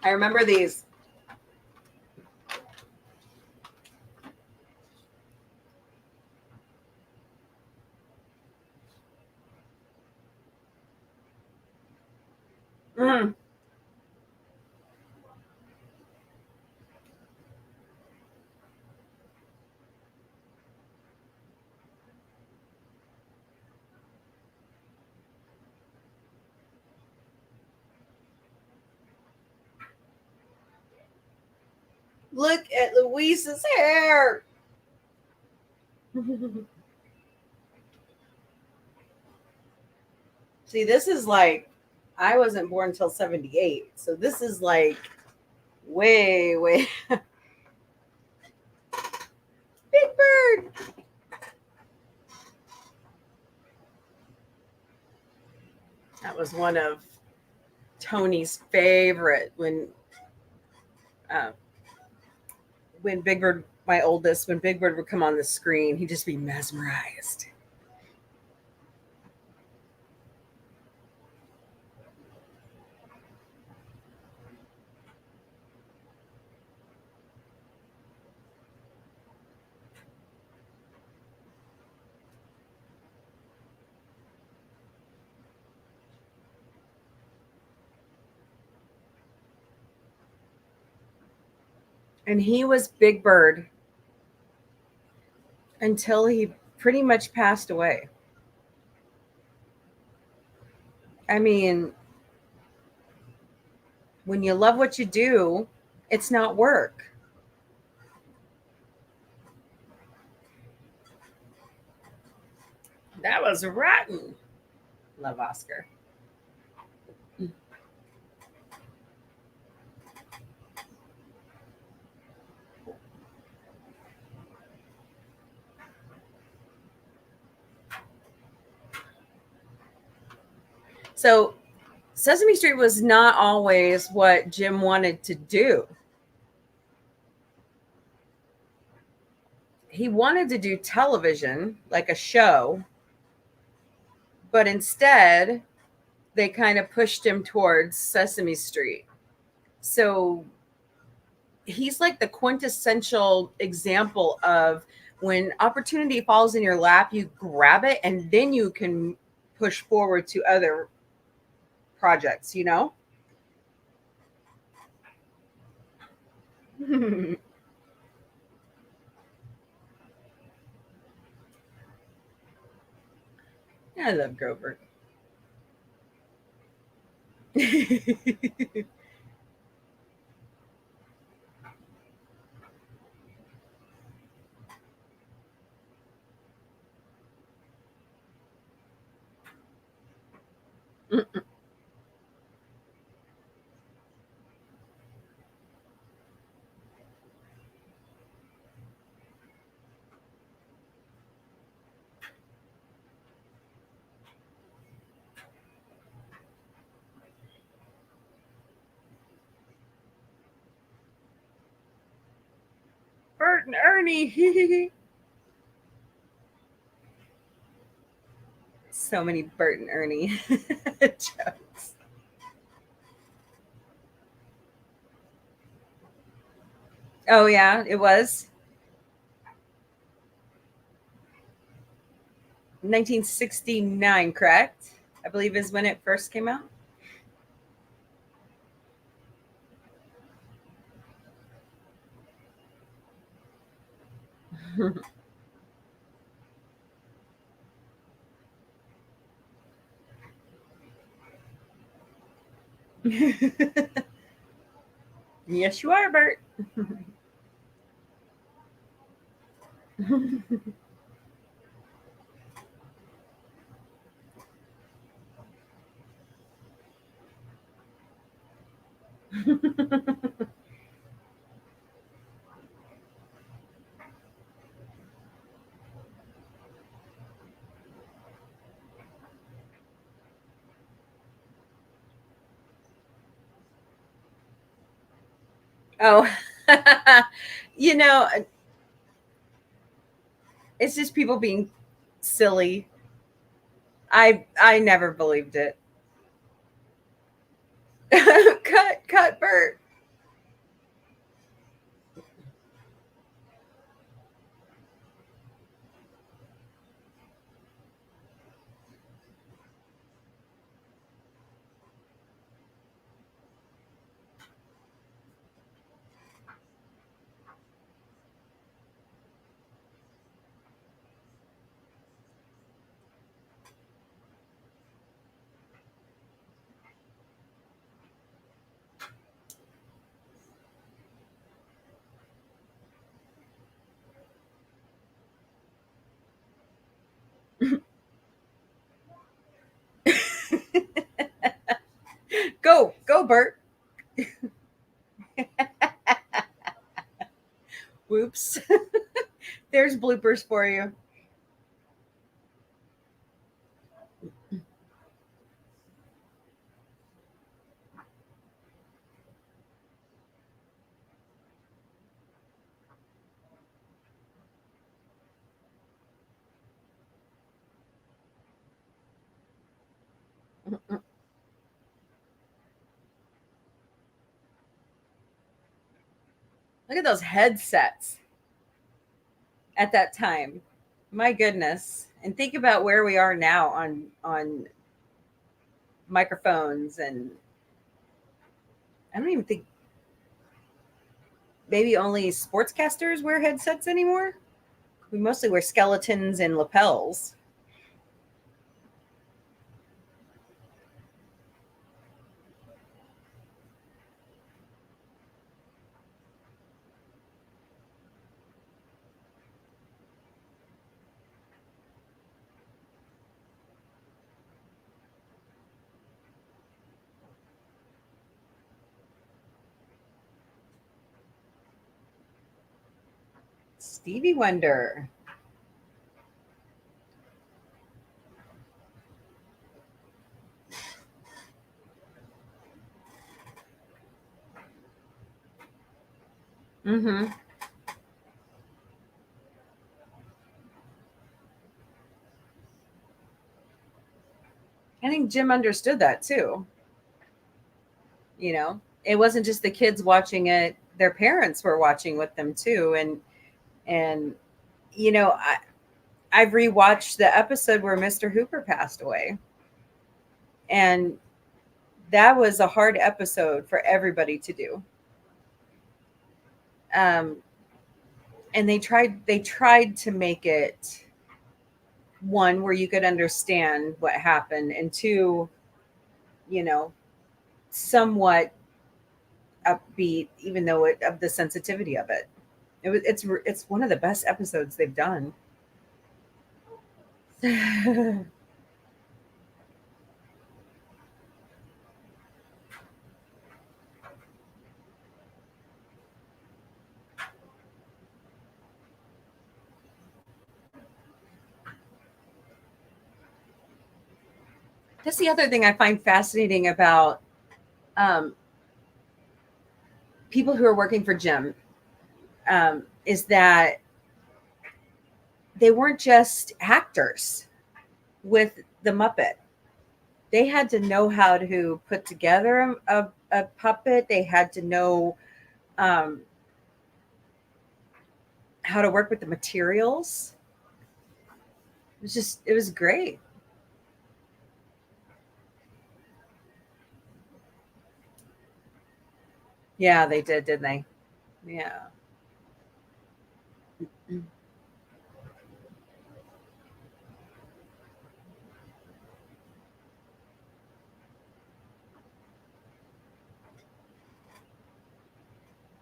I remember these. Mm. Look at Louise's hair. See, this is like, I wasn't born until 78. So this is like way, way. Big Bird. That was one of Tony's favorite uh, when Big Bird, my oldest, when Big Bird would come on the screen, he'd just be mesmerized. And he was Big Bird until he pretty much passed away. I mean, when you love what you do, it's not work. That was rotten. Love Oscar. So Sesame Street was not always what Jim wanted to do. He wanted to do television, like a show, but instead they kind of pushed him towards Sesame Street. So he's like the quintessential example of when opportunity falls in your lap, you grab it and then you can push forward to other projects, you know? I love Grover. Bert and Ernie. So many Bert and Ernie jokes. Oh yeah, it was 1969, correct? I believe is when it first came out. Yes, you are, Bert. Oh, you know, it's just people being silly. I never believed it. Cut, Bert. Go, Bert. Whoops. There's bloopers for you. Look at those headsets at that time. My goodness. And think about where we are now on microphones, and I don't even think maybe only sportscasters wear headsets anymore. We mostly wear skeletons and lapels. Stevie Wonder. Mm-hmm. I think Jim understood that too. You know, it wasn't just the kids watching it; their parents were watching with them too. And you know, I've rewatched the episode where Mr. Hooper passed away, and that was a hard episode for everybody to do. And they tried to make it, one, where you could understand what happened, and two, you know, somewhat upbeat, even though of the sensitivity of it. It's one of the best episodes they've done. That's the other thing I find fascinating about people who are working for Jim, is that they weren't just actors with the Muppet. They had to know how to put together a puppet. They had to know how to work with the materials. It was great. Yeah, they did, didn't they? Yeah.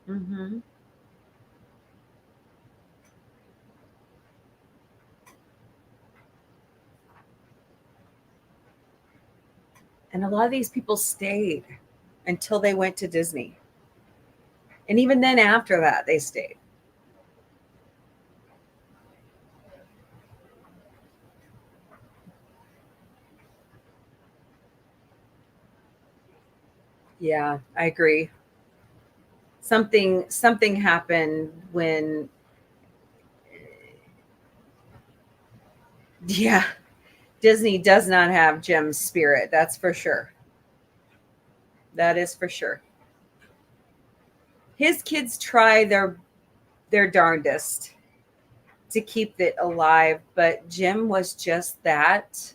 Mm-hmm. And a lot of these people stayed until they went to Disney. And even then, after that, they stayed. Yeah, I agree. Something happened when, yeah, Disney does not have Jim's spirit. That's for sure. That is for sure. His kids try their darndest to keep it alive, but Jim was just that.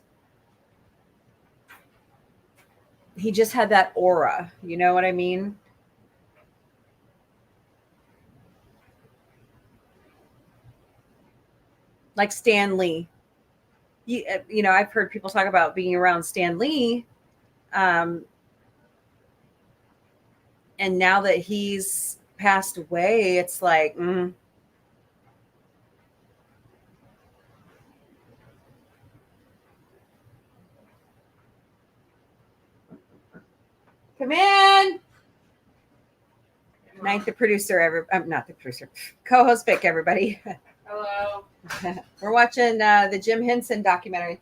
He just had that aura. You know what I mean? Like Stan Lee. You know, I've heard people talk about being around Stan Lee, um, and now that he's passed away, it's like, Come in. Ninth, the producer, not the producer, co-host Vic, everybody. Hello. We're watching the Jim Henson documentary.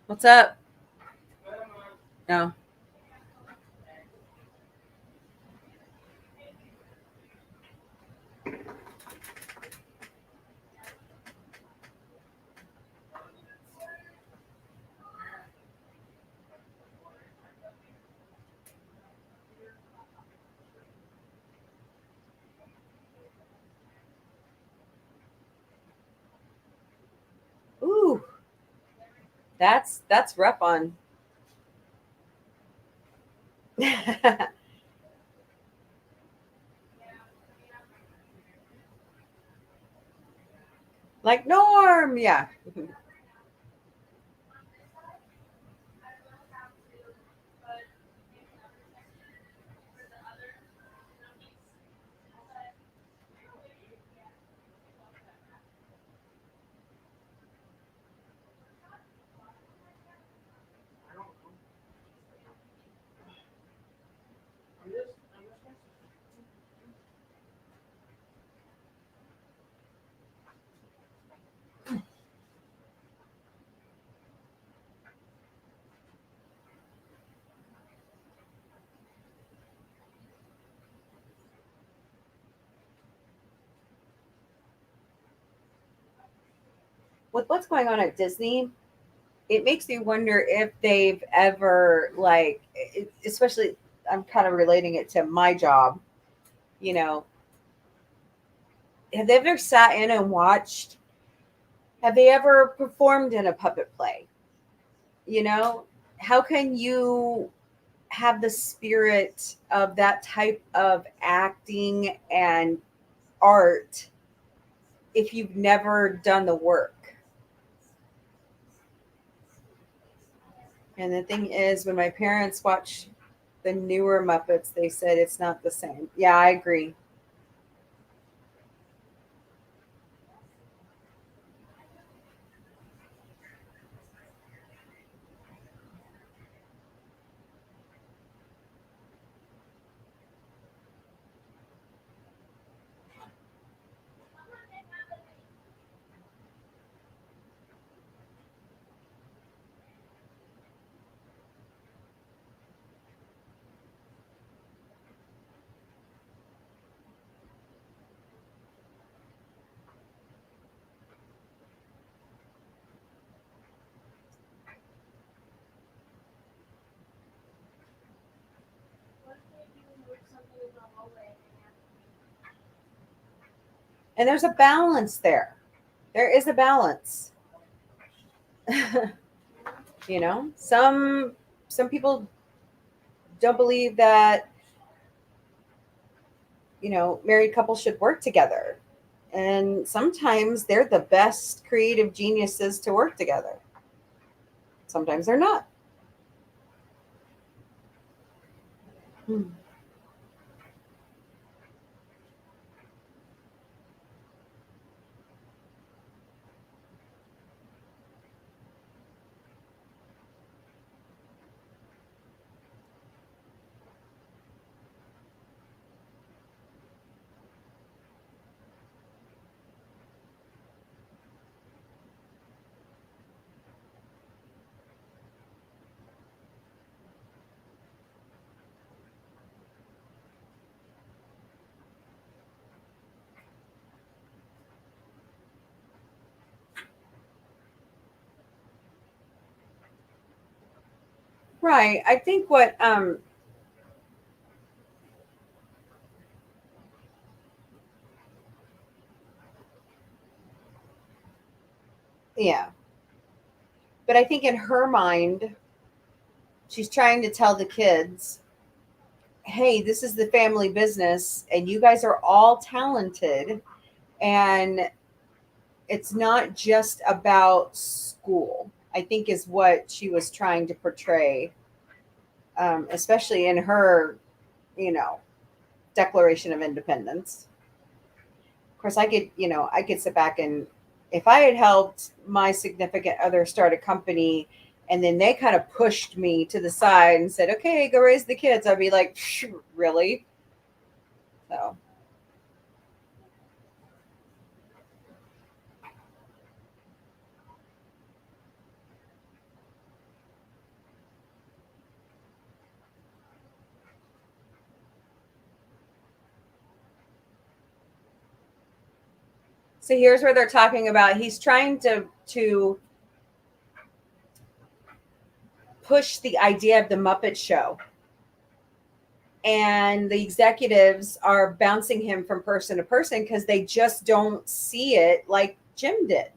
What's up? No. Ooh, that's rough on. Like Norm, yeah. With what's going on at Disney, it makes me wonder if they've ever especially I'm kind of relating it to my job, you know, have they ever sat in and watched, have they ever performed in a puppet play? You know, how can you have the spirit of that type of acting and art if you've never done the work? And the thing is, when my parents watch the newer Muppets, they said it's not the same. Yeah, I agree. And there's a balance there. There is a balance. You know, some people don't believe that, you know, married couples should work together. And sometimes they're the best creative geniuses to work together. Sometimes they're not. Hmm. Right. I think what yeah. But I think in her mind, she's trying to tell the kids, hey, this is the family business and you guys are all talented, and it's not just about school, I think is what she was trying to portray, especially in her, you know, Declaration of Independence. Of course, I could sit back and if I had helped my significant other start a company and then they kind of pushed me to the side and said, okay, go raise the kids, I'd be like, really? So. So here's where they're talking about he's trying to push the idea of the Muppet Show. And the executives are bouncing him from person to person because they just don't see it like Jim did.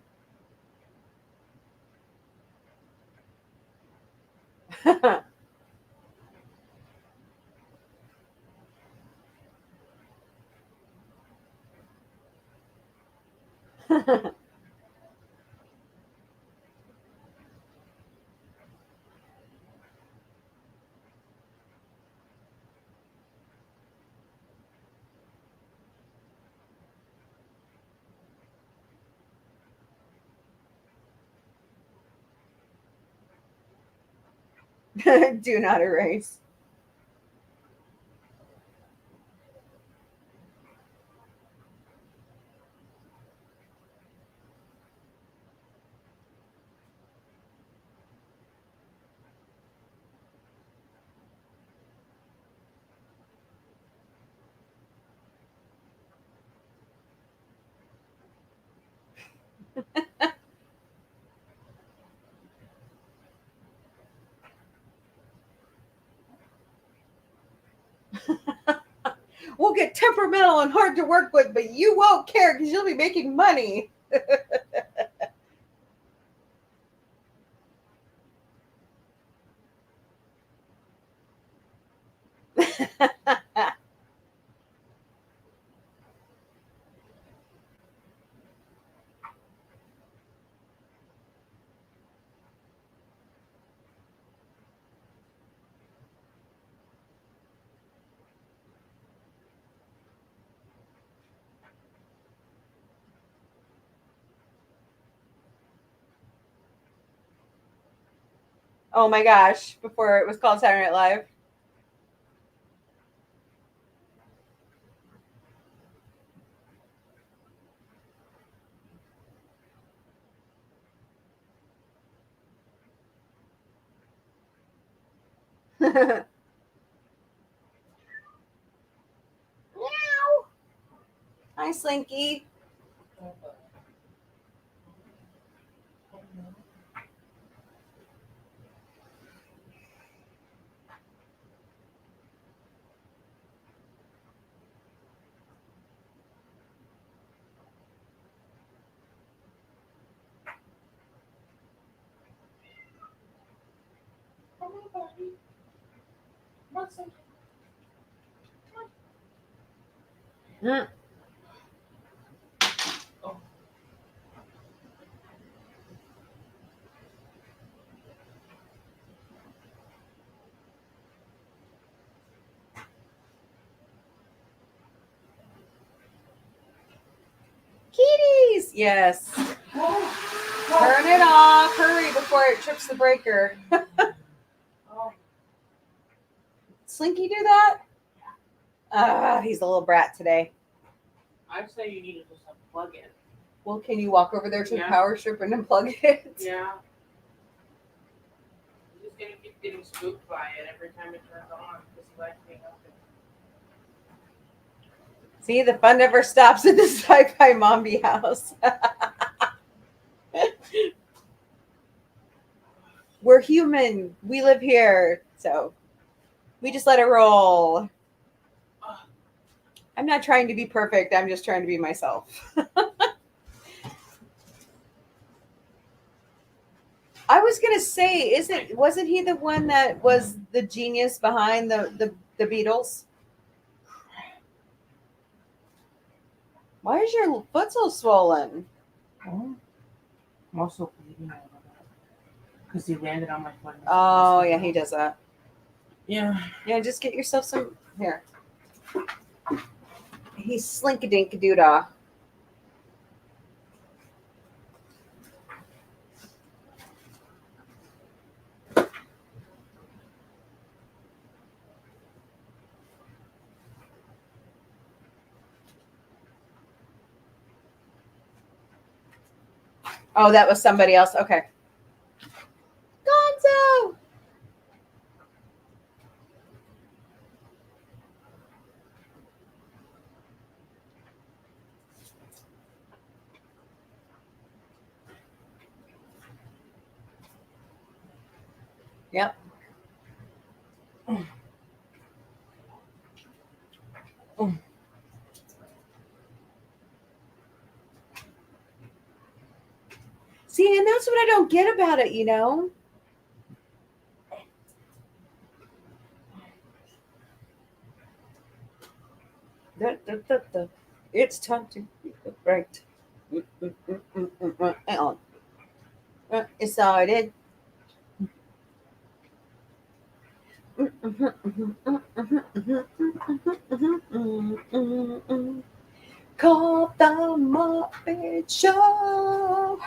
Do not erase. We'll get temperamental and hard to work with, but you won't care because you'll be making money. Oh my gosh, before it was called Saturday Night Live. Meow. Hi, Slinky. Mm. Kitties. Yes. Turn it off. Hurry before it trips the breaker. Slinky do that? He's a little brat today. I'd say you need to just unplug it. Well, can you walk over there to the Yeah. power strip and unplug it? Yeah. You're just gonna keep getting spooked by it every time it turns on because you like being up there. See, the fun never stops at the Sci-Fi Mombie house. We're human. We live here. So we just let it roll. I'm not trying to be perfect. I'm just trying to be myself. I was gonna say, wasn't he the one that was the genius behind the Beatles? Why is your foot so swollen? I'm also bleeding out of that because he landed on my foot. Oh yeah, he does that. Yeah. Yeah, just get yourself some here. He's slink-a-dink-a-doo-dah. Oh, that was somebody else. Okay. Gonzo. Yep. See, and that's what I don't get about it, you know? It's time to right. It started. Call the Muppet Show.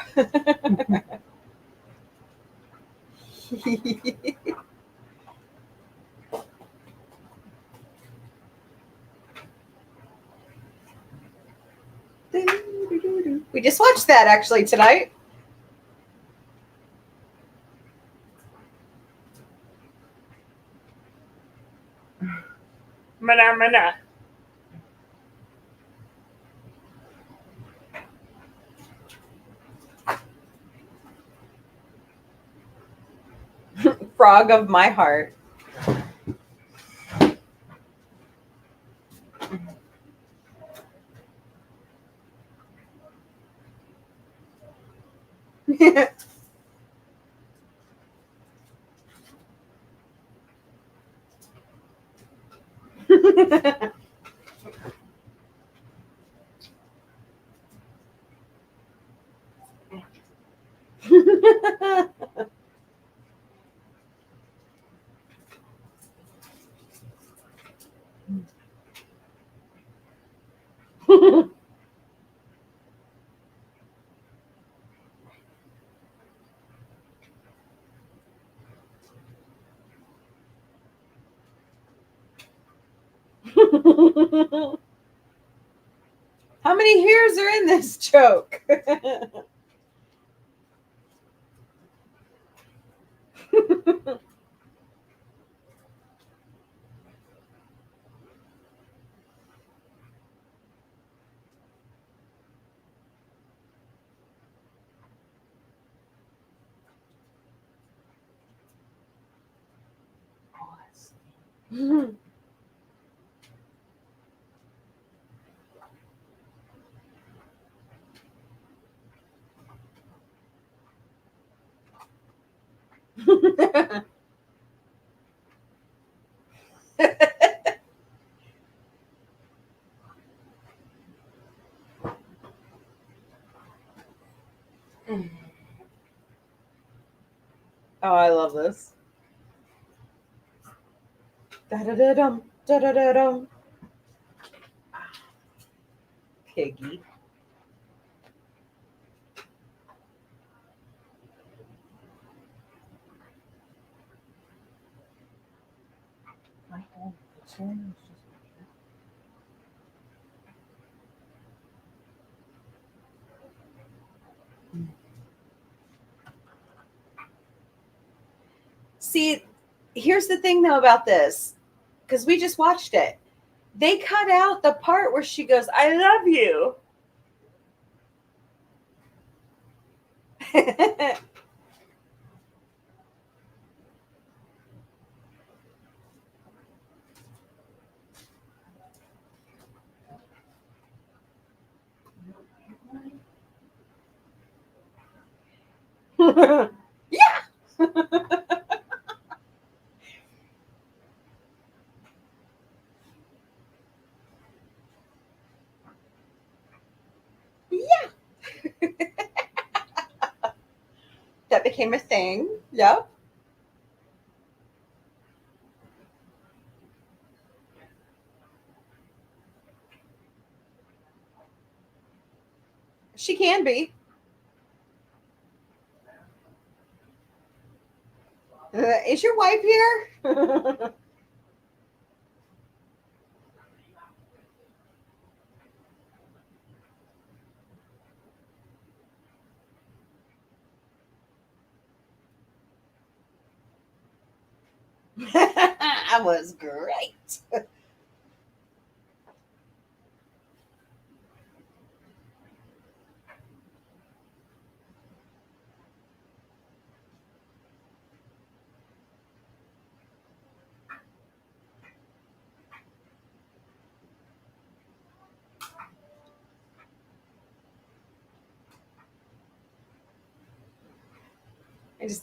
We just watched that actually tonight. Mana, mana. Frog of my heart. How many hairs are in this joke? Oh, that's Oh, I love this. Da-da-da-dum, da-da-da-dum. Piggy. my whole concern is just See, here's the thing though about this, because we just watched it. They cut out the part where she goes, "I love you." Yeah. Yeah. That became a thing. Yep. She can be. Is your wife here? That was great.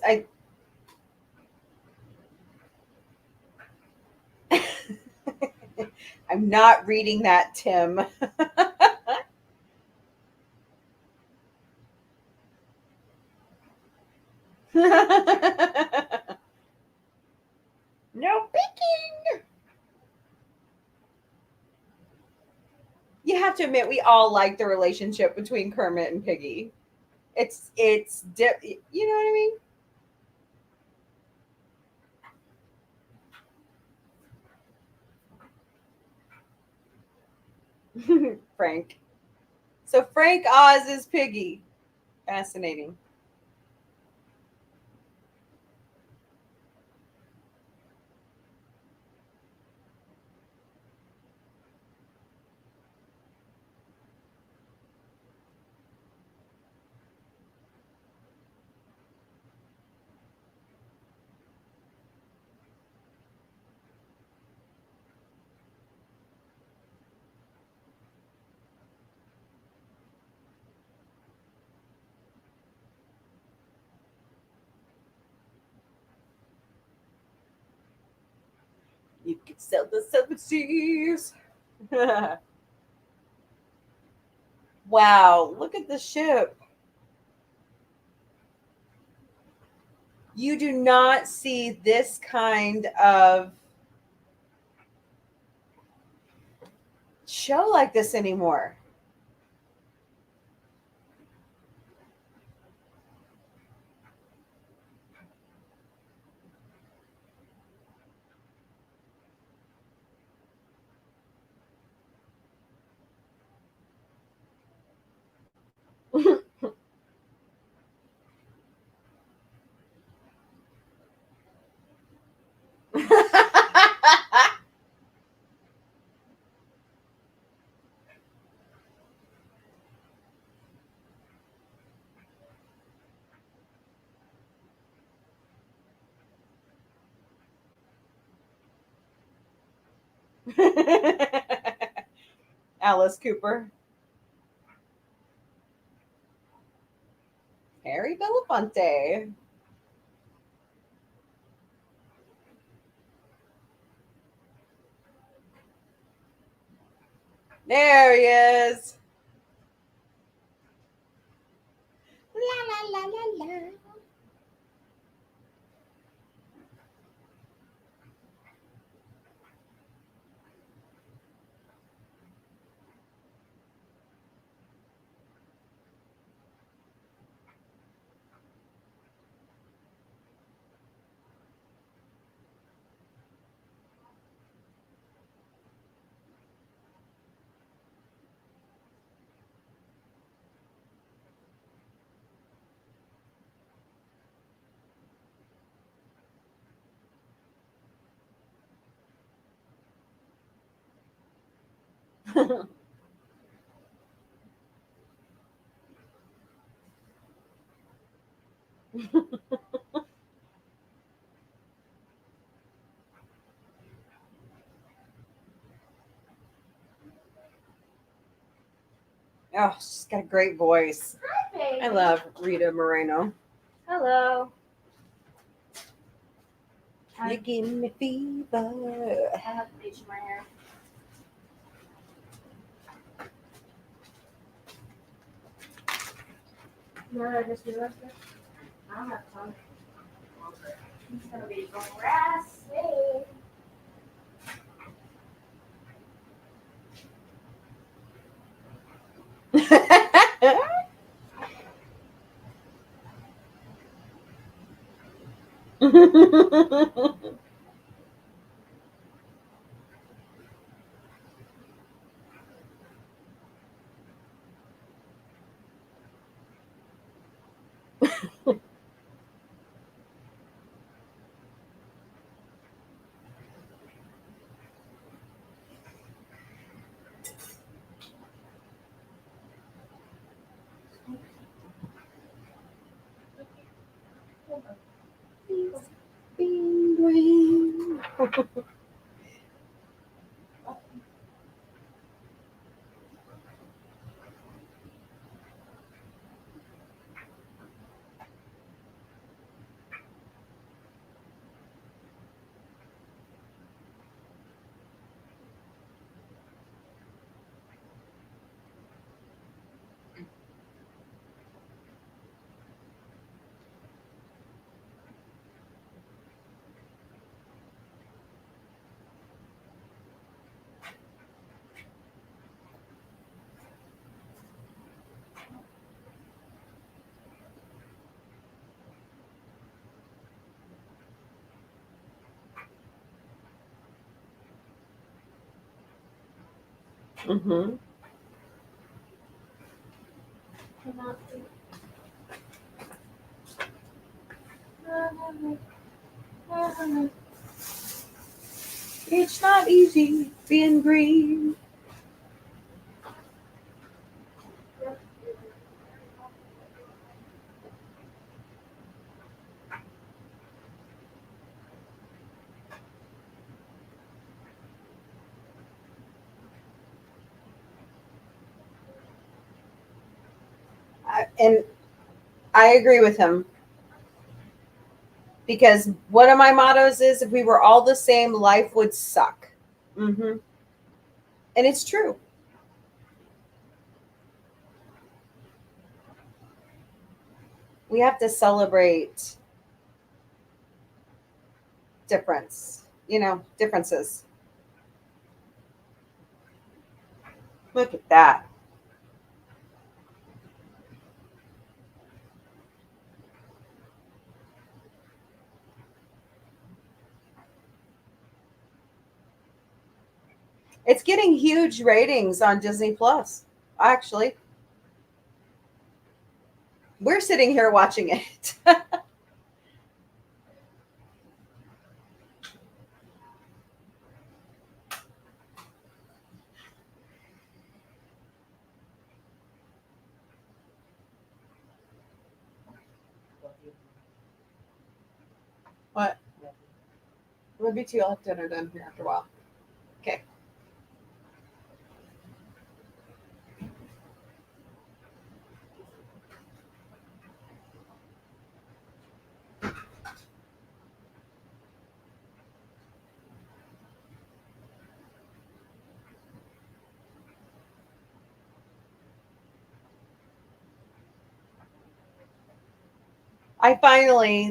I I'm not reading that, Tim. No picking. You have to admit, we all like the relationship between Kermit and Piggy. You know what I mean? Frank. So Frank Oz is Piggy. Fascinating. You could sell the seven seas. Wow, look at the ship. You do not see this kind of show like this anymore. Alice Cooper. Harry Belafonte. There he is. La la la la la. Oh, she's got a great voice. Hi, I love Rita Moreno. Hello. You give me fever. I have bleach in my hair. You know what I just realized? I don't have time. It's gonna be grassy. Mm-hmm. It's not easy being green. And I agree with him, because one of my mottos is, if we were all the same, life would suck. Mm-hmm. And it's true. We have to celebrate differences. Look at that. It's getting huge ratings on Disney Plus. Actually, we're sitting here watching it. What? We'll be too. I'll have dinner done here after a while. Okay.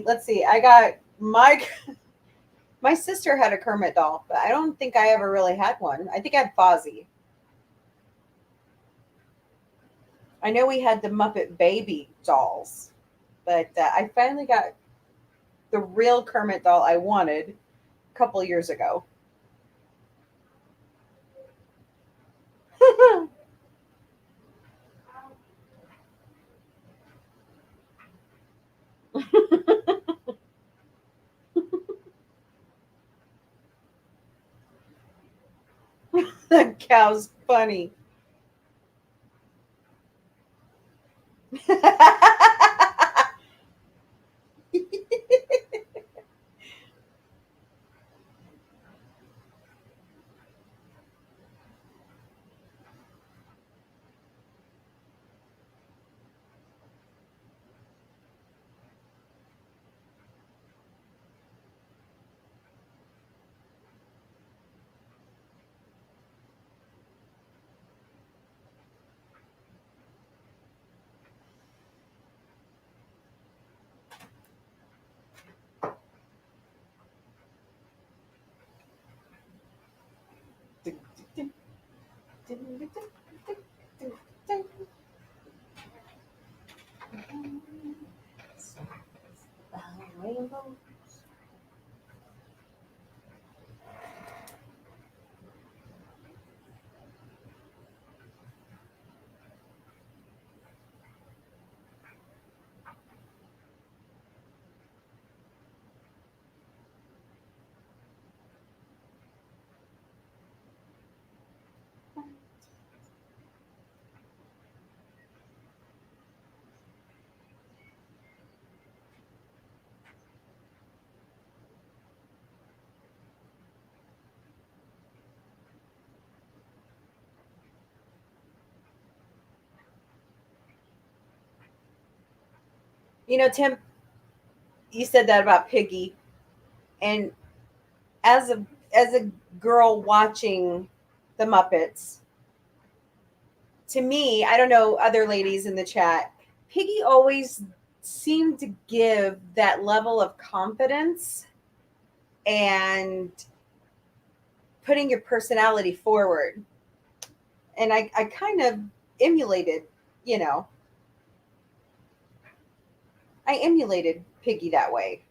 Let's see. I got my sister had a Kermit doll, but I don't think I ever really had one. I think I had Fozzie. I know we had the Muppet Baby dolls, but I finally got the real Kermit doll I wanted a couple years ago. That cow's funny. You know, Tim, you said that about Piggy, and as a girl watching the Muppets, to me, I don't know other ladies in the chat, Piggy always seemed to give that level of confidence and putting your personality forward. And I kind of emulated, you know, I emulated Piggy that way.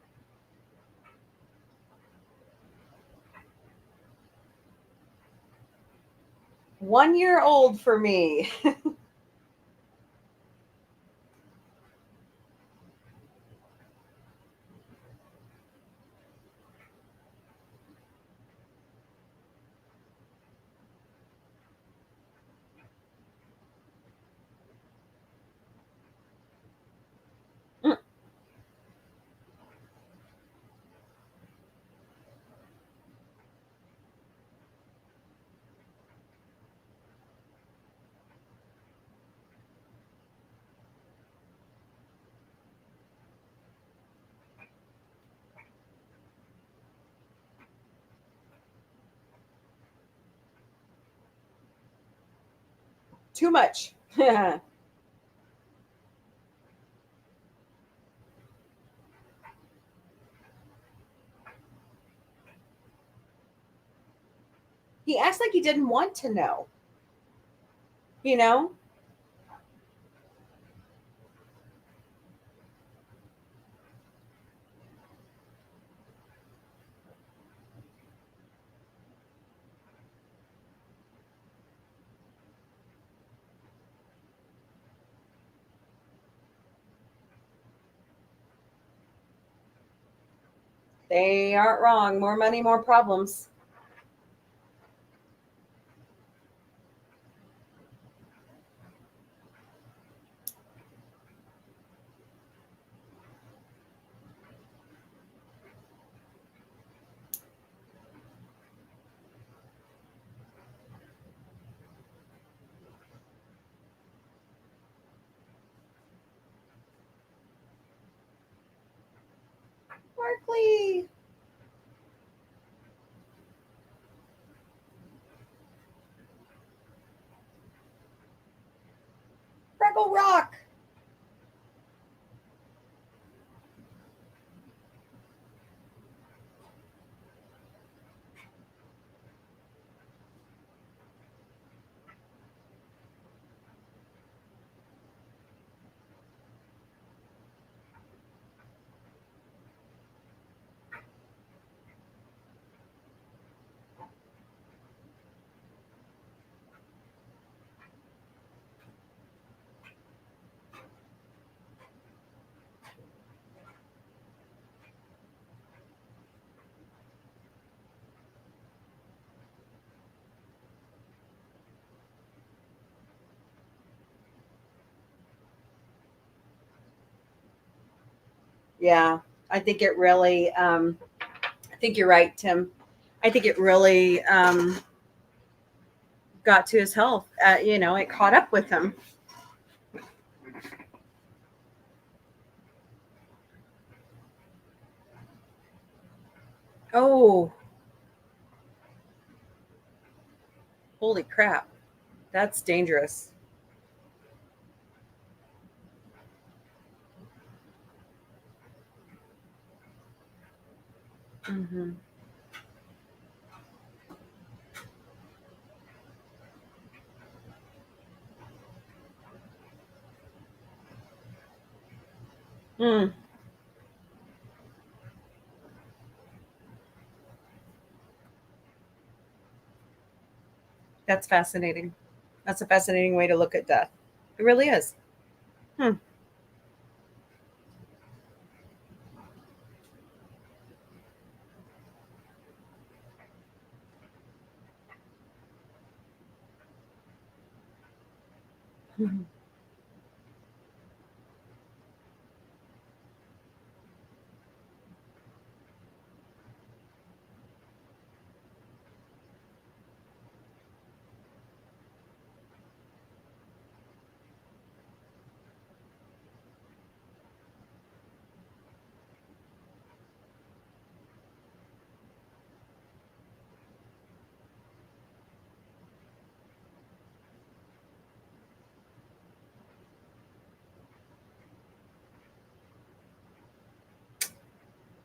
One-year old for me. Too much. He acts like he didn't want to know, you know? They aren't wrong. More money, more problems. Barkley. Freckle Rock. Yeah, I think it really, I think you're right, Tim. I think it really got to his health. You know, it caught up with him. Oh, holy crap. That's dangerous. Mm-hmm. Mm, that's fascinating. That's a fascinating way to look at death. It really is. Hmm.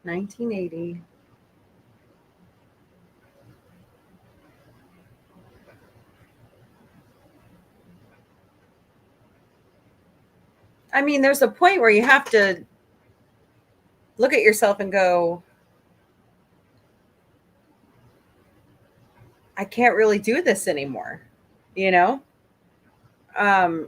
1980. I mean, there's a point where you have to look at yourself and go, I can't really do this anymore, you know? Um,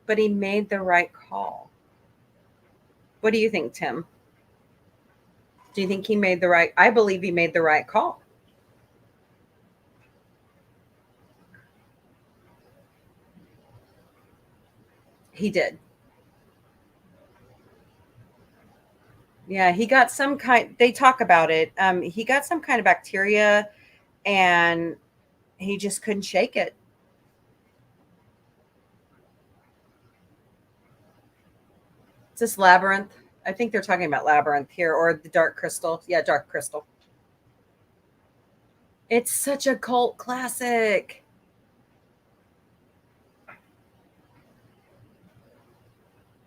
but he made the right call. What do you think, Tim? Do you think he made the right? I believe he made the right call. He did. Yeah, he got some kind, they talk about it. He got some kind of bacteria and he just couldn't shake it. It's this Labyrinth. I think they're talking about Labyrinth here, or the Dark Crystal. Yeah, Dark Crystal. It's such a cult classic.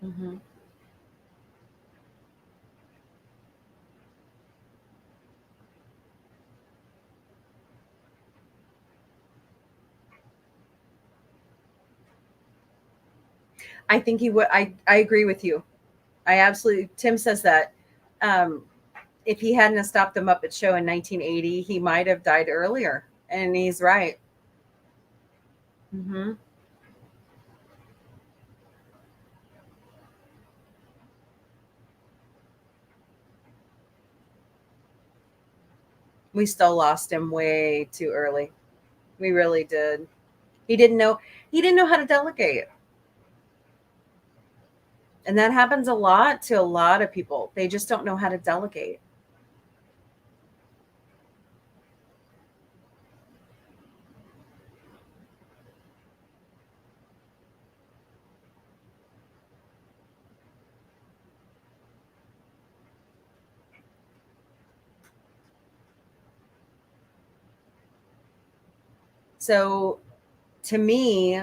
Mm-hmm. I think he would. I agree with you. I absolutely. Tim says that. Um, if he hadn't have stopped the Muppet Show in 1980, he might have died earlier, and he's right. Mm-hmm. We still lost him way too early. We really did. He didn't know. He didn't know how to delegate, and that happens a lot to a lot of people. They just don't know how to delegate. So, to me,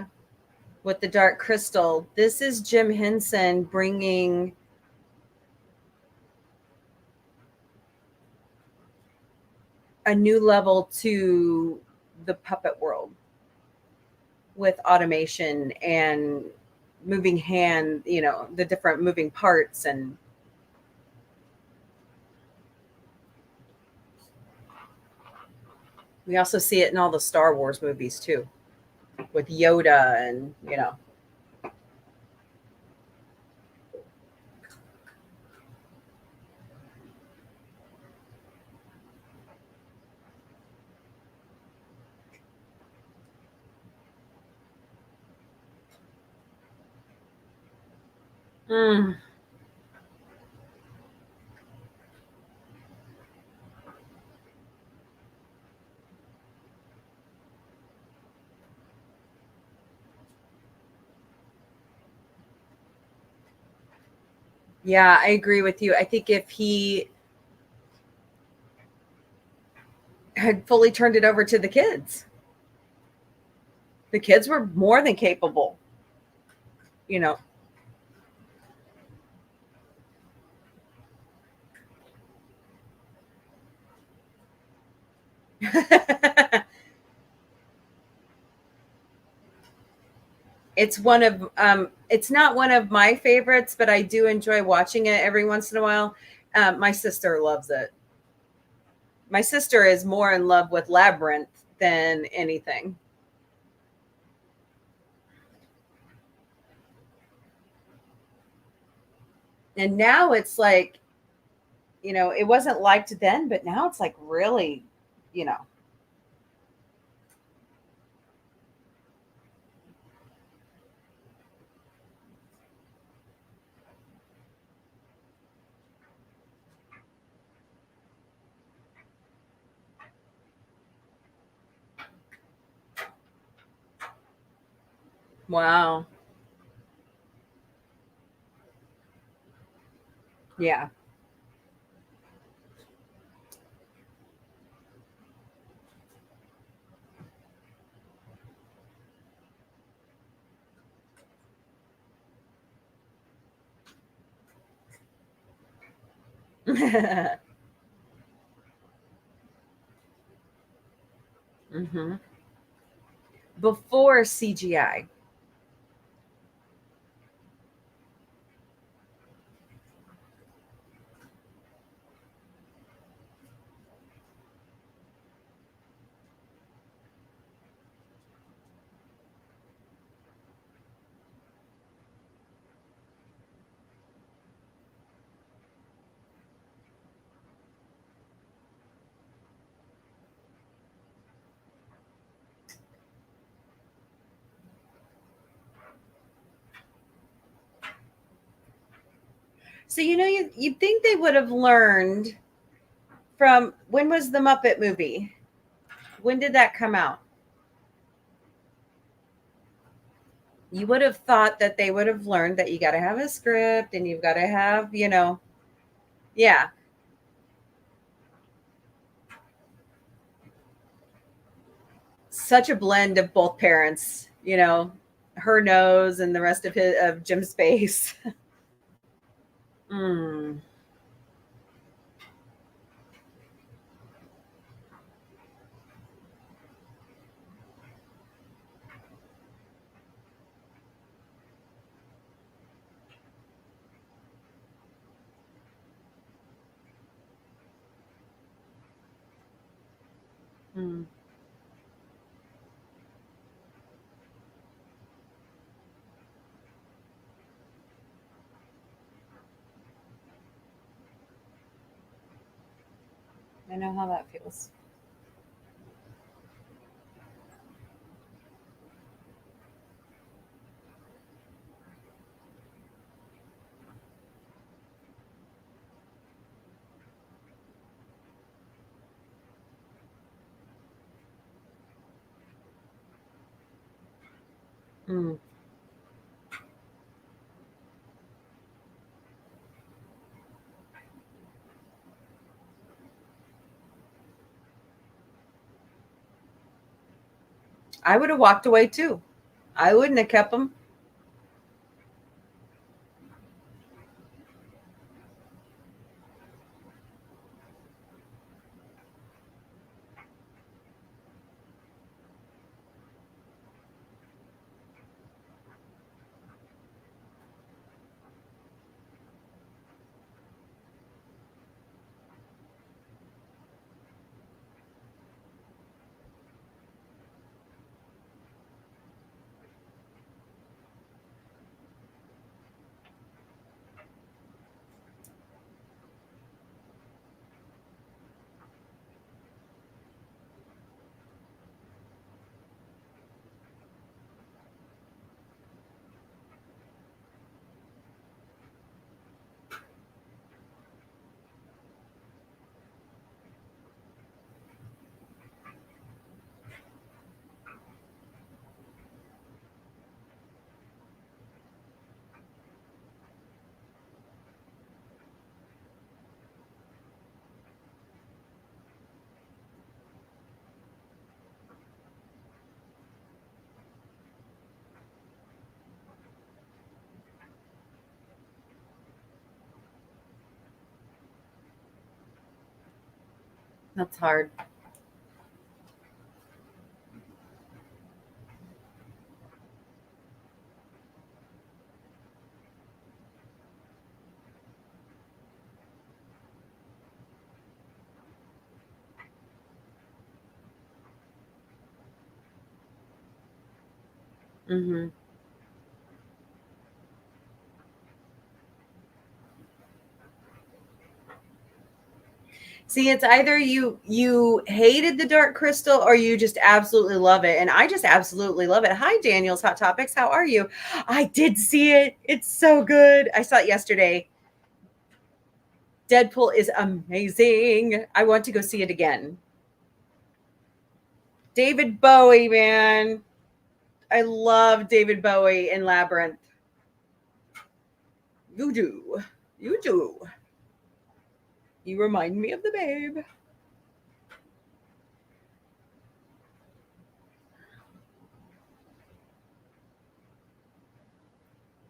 with the Dark Crystal, this is Jim Henson bringing a new level to the puppet world with automation and moving hand, the different moving parts. And we also see it in all the Star Wars movies too, with Yoda and. Mm. Yeah, I agree with you. I think if he had fully turned it over to the kids were more than capable, you know. It's not one of my favorites, but I do enjoy watching it every once in a while. My sister loves it. My sister is more in love with Labyrinth than anything. And now it's like, it wasn't liked then, but now it's like really, you know. Wow. Yeah. hmm Before CGI. So you'd think they would have learned from when was the Muppet movie? When did that come out? You would have thought that they would have learned that you got to have a script and you've got to have, yeah. Such a blend of both parents, her nose and the rest of Jim's face. mm. Mm. I know how that feels. Mm. I would have walked away too. I wouldn't have kept them. That's hard. hmm See, it's either you hated the Dark Crystal or you just absolutely love it. And I just absolutely love it. Hi, Daniel's Hot Topics. How are you? I did see it. It's so good. I saw it yesterday. Deadpool is amazing. I want to go see it again. David Bowie, man. I love David Bowie in Labyrinth. You do. You do. You remind me of the babe.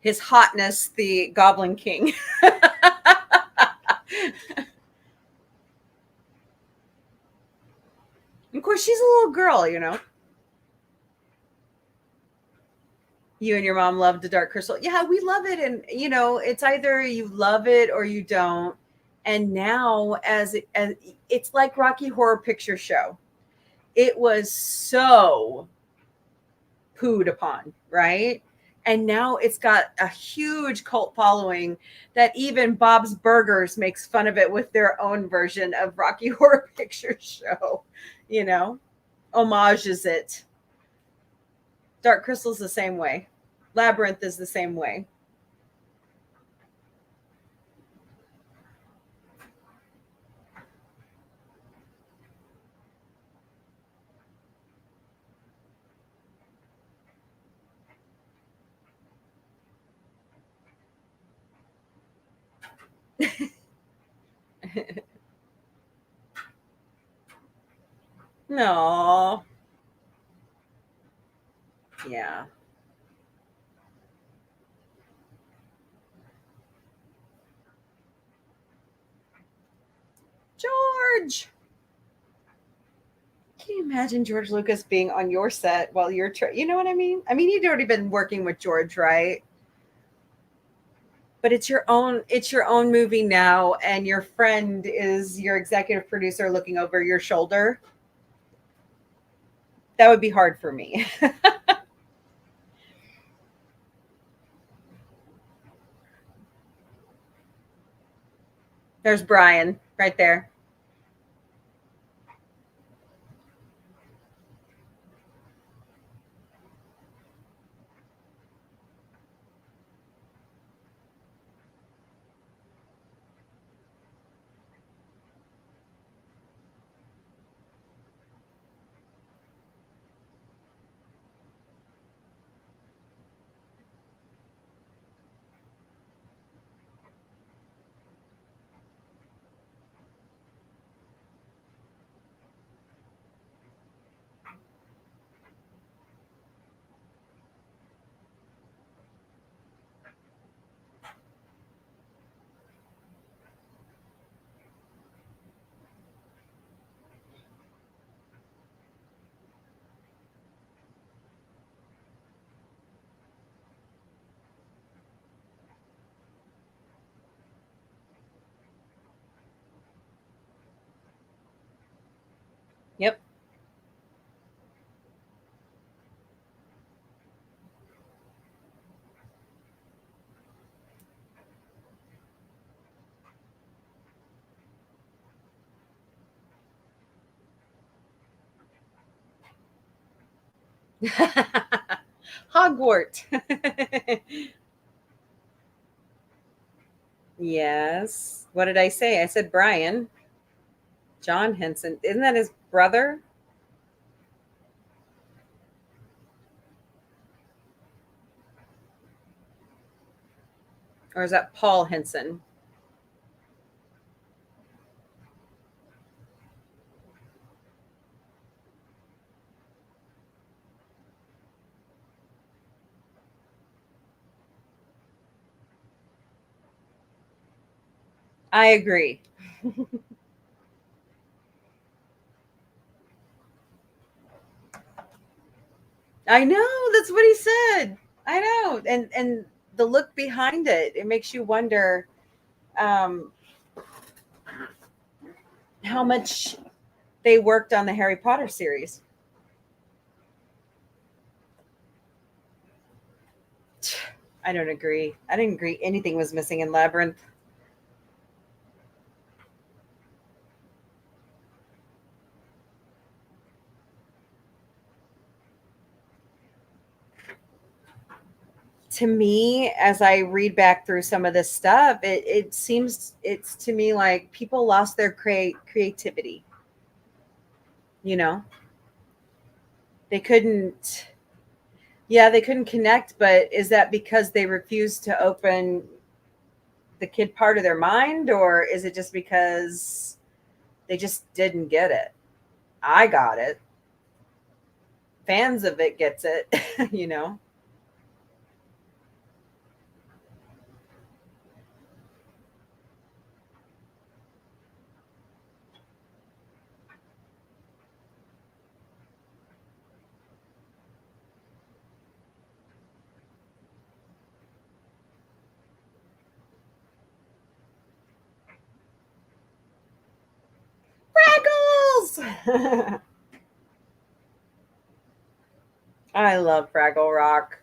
His hotness, the Goblin King. Of course, she's a little girl, you know. You and your mom loved the Dark Crystal. Yeah, we love it. And, you know, it's either you love it or you don't. And now, as it's like Rocky Horror Picture Show, it was so pooed upon, right? And now it's got a huge cult following that even Bob's Burgers makes fun of it with their own version of Rocky Horror Picture Show, you know, homages it. Dark Crystal's the same way. Labyrinth is the same way. No. Yeah. George. Can you imagine George Lucas being on your set while you're you know what I mean? I mean, you'd already been working with George, right? But it's your own movie now, and your friend is your executive producer looking over your shoulder. That would be hard for me. There's Brian right there. Yep. Hogwarts. Yes. What did I say? I said Brian. John Henson. Isn't that his brother? Or is that Paul Henson? I agree. I know, that's what he said. I know. And the look behind it, it makes you wonder um, how much they worked on the Harry Potter series. I don't agree. I didn't agree anything was missing in Labyrinth. To me, as I read back through some of this stuff, it seems it's to me like people lost their creativity. You know, they couldn't. Yeah, they couldn't connect, but is that because they refused to open the kid part of their mind, or is it just because they just didn't get it? I got it. Fans of it gets it, you know. Fraggles! I love Fraggle Rock.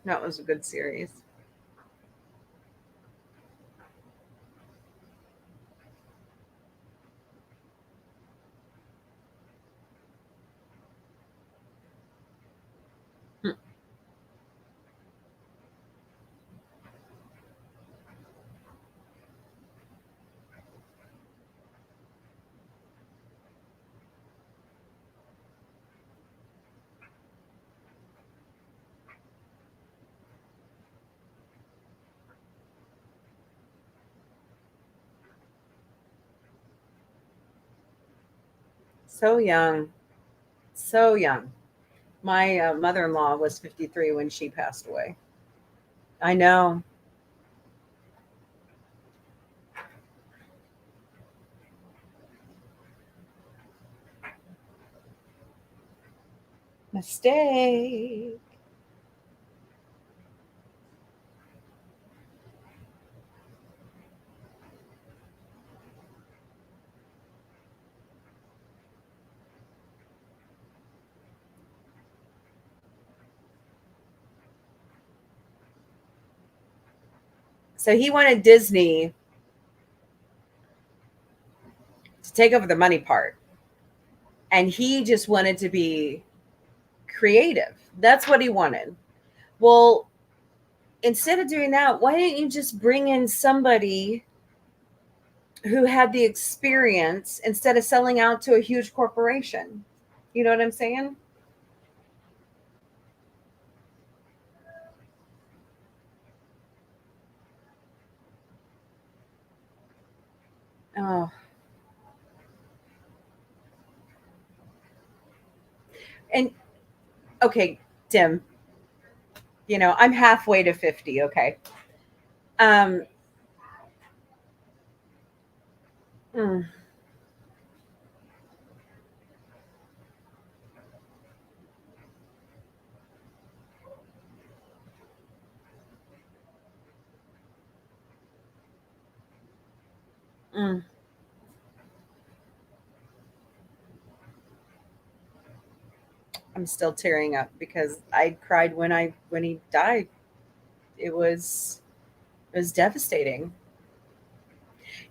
That was a good series. Hmm. So young. So young. My mother-in-law was 53 when she passed away. I know. Mistake. So he wanted Disney to take over the money part. And he just wanted to be creative. That's what he wanted. Well, instead of doing that, why didn't you just bring in somebody who had the experience instead of selling out to a huge corporation? You know what I'm saying? Oh, and okay, Tim, I'm halfway to 50. Okay. Um, mm, mm. I'm still tearing up because I cried when he died. It was it was devastating.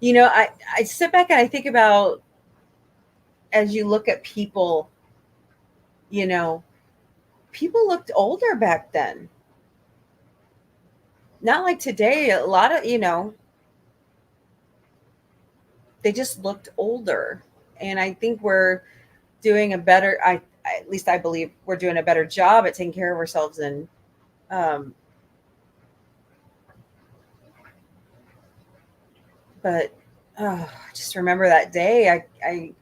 I sit back and I think about, as you look at people, you know, people looked older back then. Not like today. A lot of, they just looked older. And I think we're doing a better, at least I believe we're doing a better job at taking care of ourselves. And, um, but I just remember that day I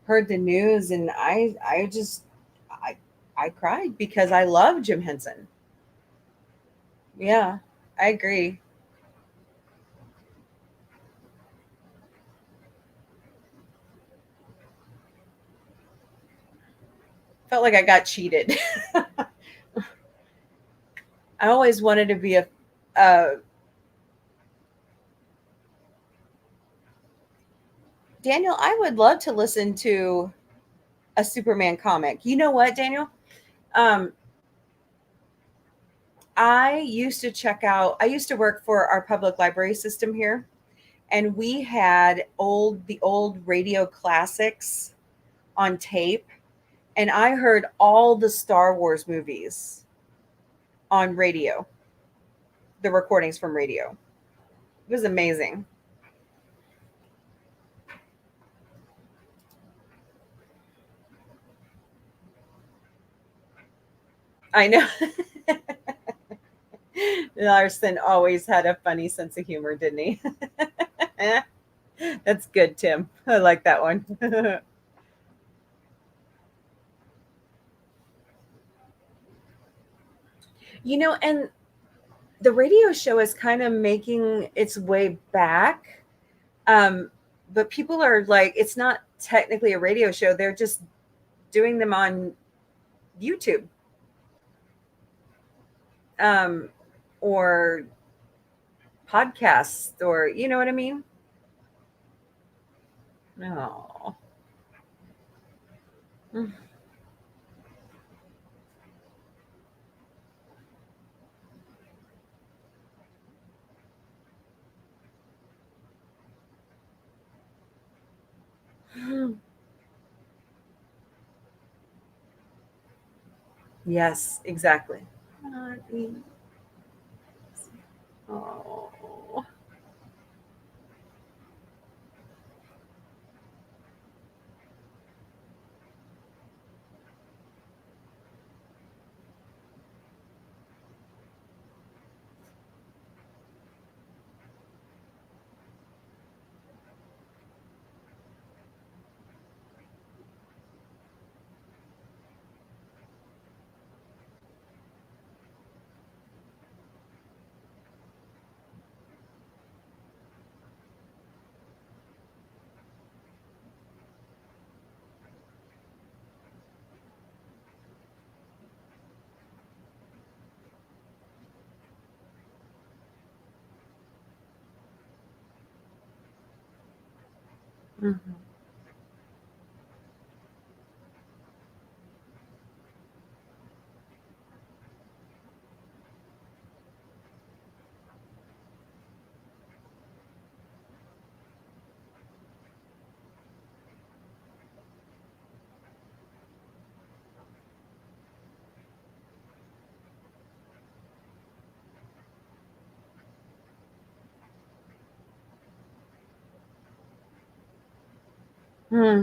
heard the news and I, I cried because I love Jim Henson. Yeah, I agree. Felt like I got cheated. I always wanted to be uh, Daniel, I would love to listen to a Superman comic. You know what, Daniel? Um, I used to work for our public library system here, and we had the old radio classics on tape, and I heard all the Star Wars movies on radio, the recordings from radio. It was amazing. I know. Larson always had a funny sense of humor, didn't he? That's good, Tim. I like that one. And the radio show is kind of making its way back. Um, but people are like, it's not technically a radio show. They're just doing them on YouTube, or podcasts, or you know what I mean? No. Yes, exactly. Oh. Mhm. Hmm.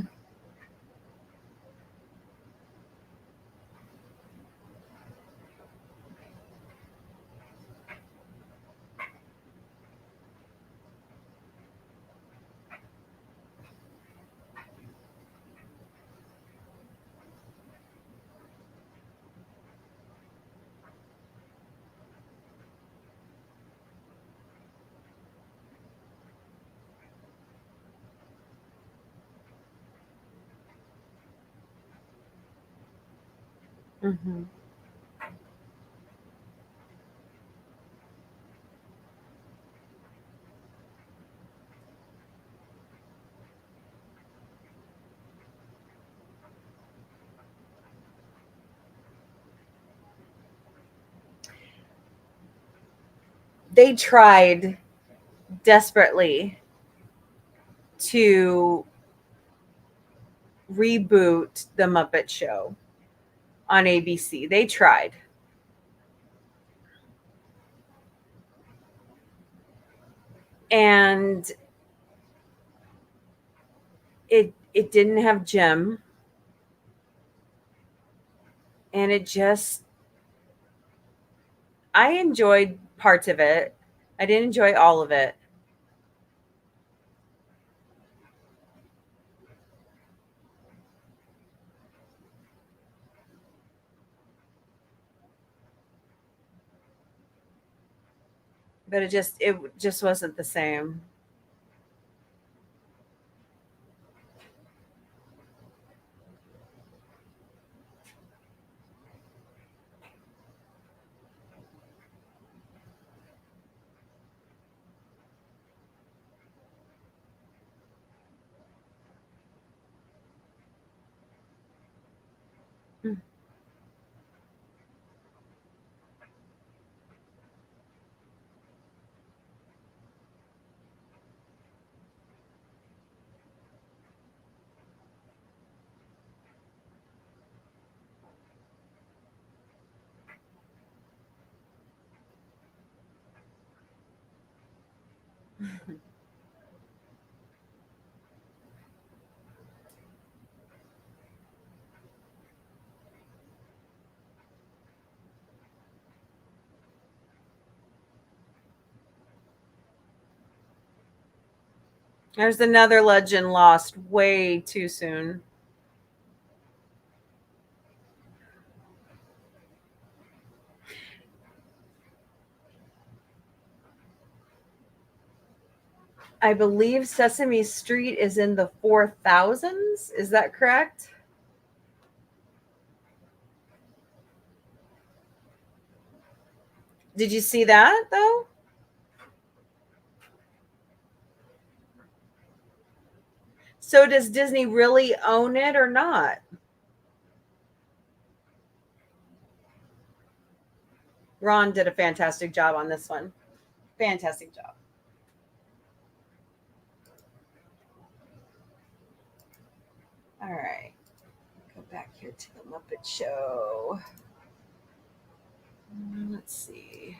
Mhm. They tried desperately to reboot the Muppet Show on ABC. They tried. And it didn't have Jim, and it just I enjoyed parts of it. I didn't enjoy all of it, but it just wasn't the same. There's another legend lost way too soon. I believe Sesame Street is in the 4000s. Is that correct? Did you see that though? So does Disney really own it or not? Ron did a fantastic job on this one. Fantastic job. All right. Go back here to the Muppet Show. Let's see.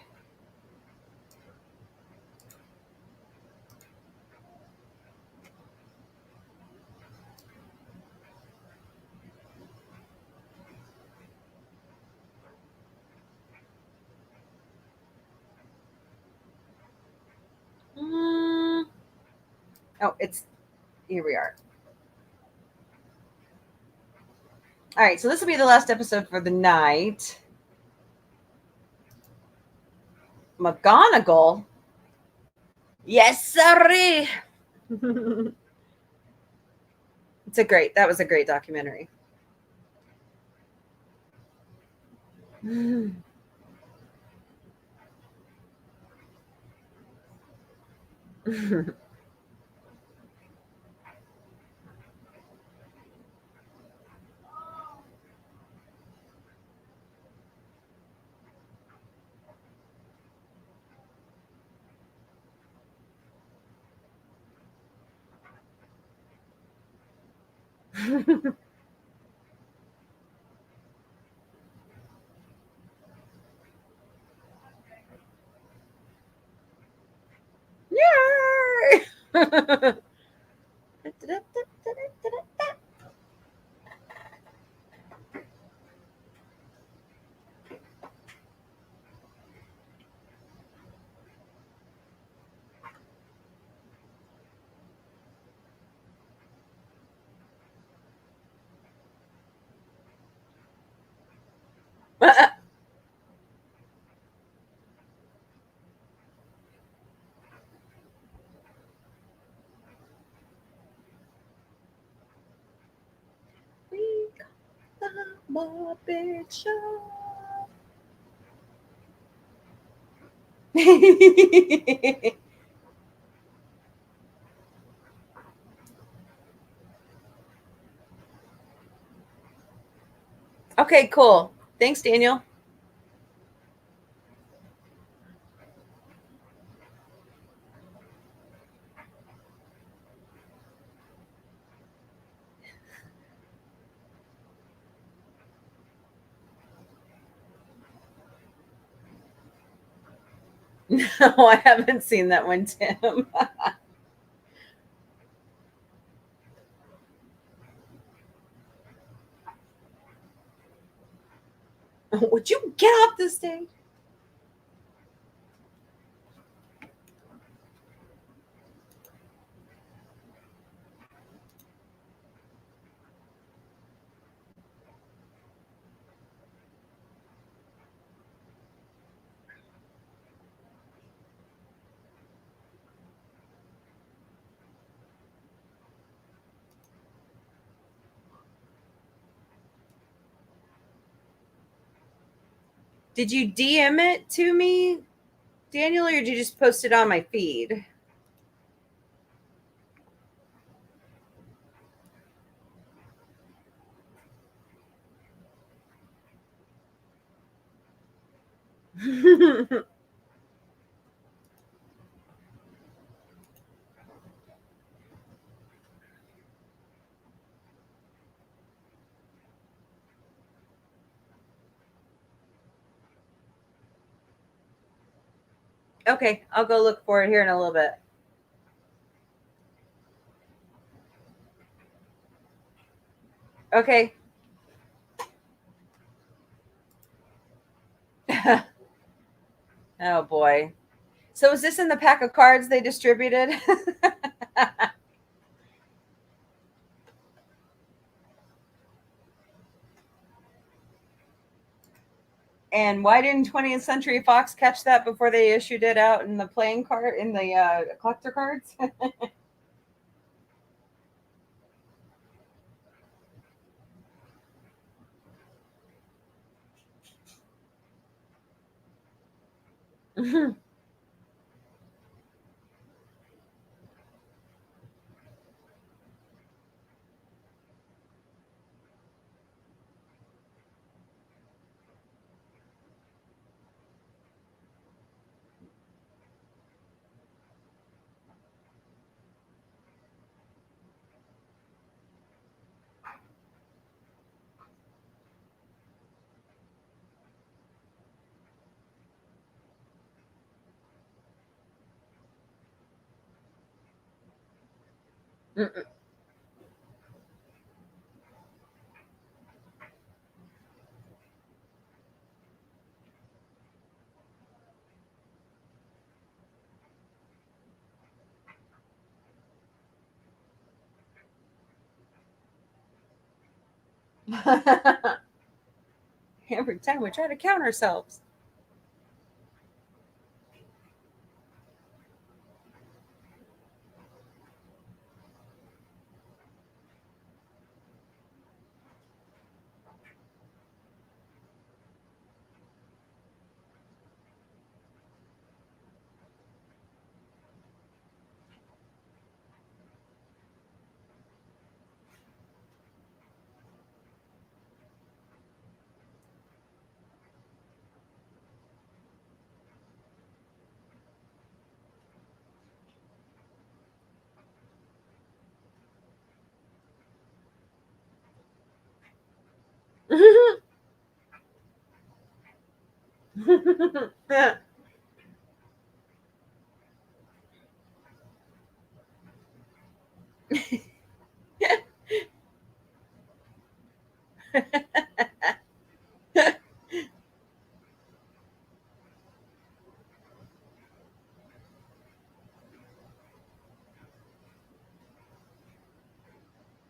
Oh, here we are. All right, so this will be the last episode for the night. McGonagall? Yes, sorry. That was a great documentary. Yay! We got the Muppet Show. Okay, cool. Thanks, Daniel. No, I haven't seen that one, Tim. Would you get off the stage? Did you DM it to me, Daniel, or did you just post it on my feed? Okay, I'll go look for it here in a little bit. Okay. Oh boy. So is this in the pack of cards they distributed? And why didn't 20th Century Fox catch that before they issued it out in the playing card, in the collector cards? Every time we try to count ourselves.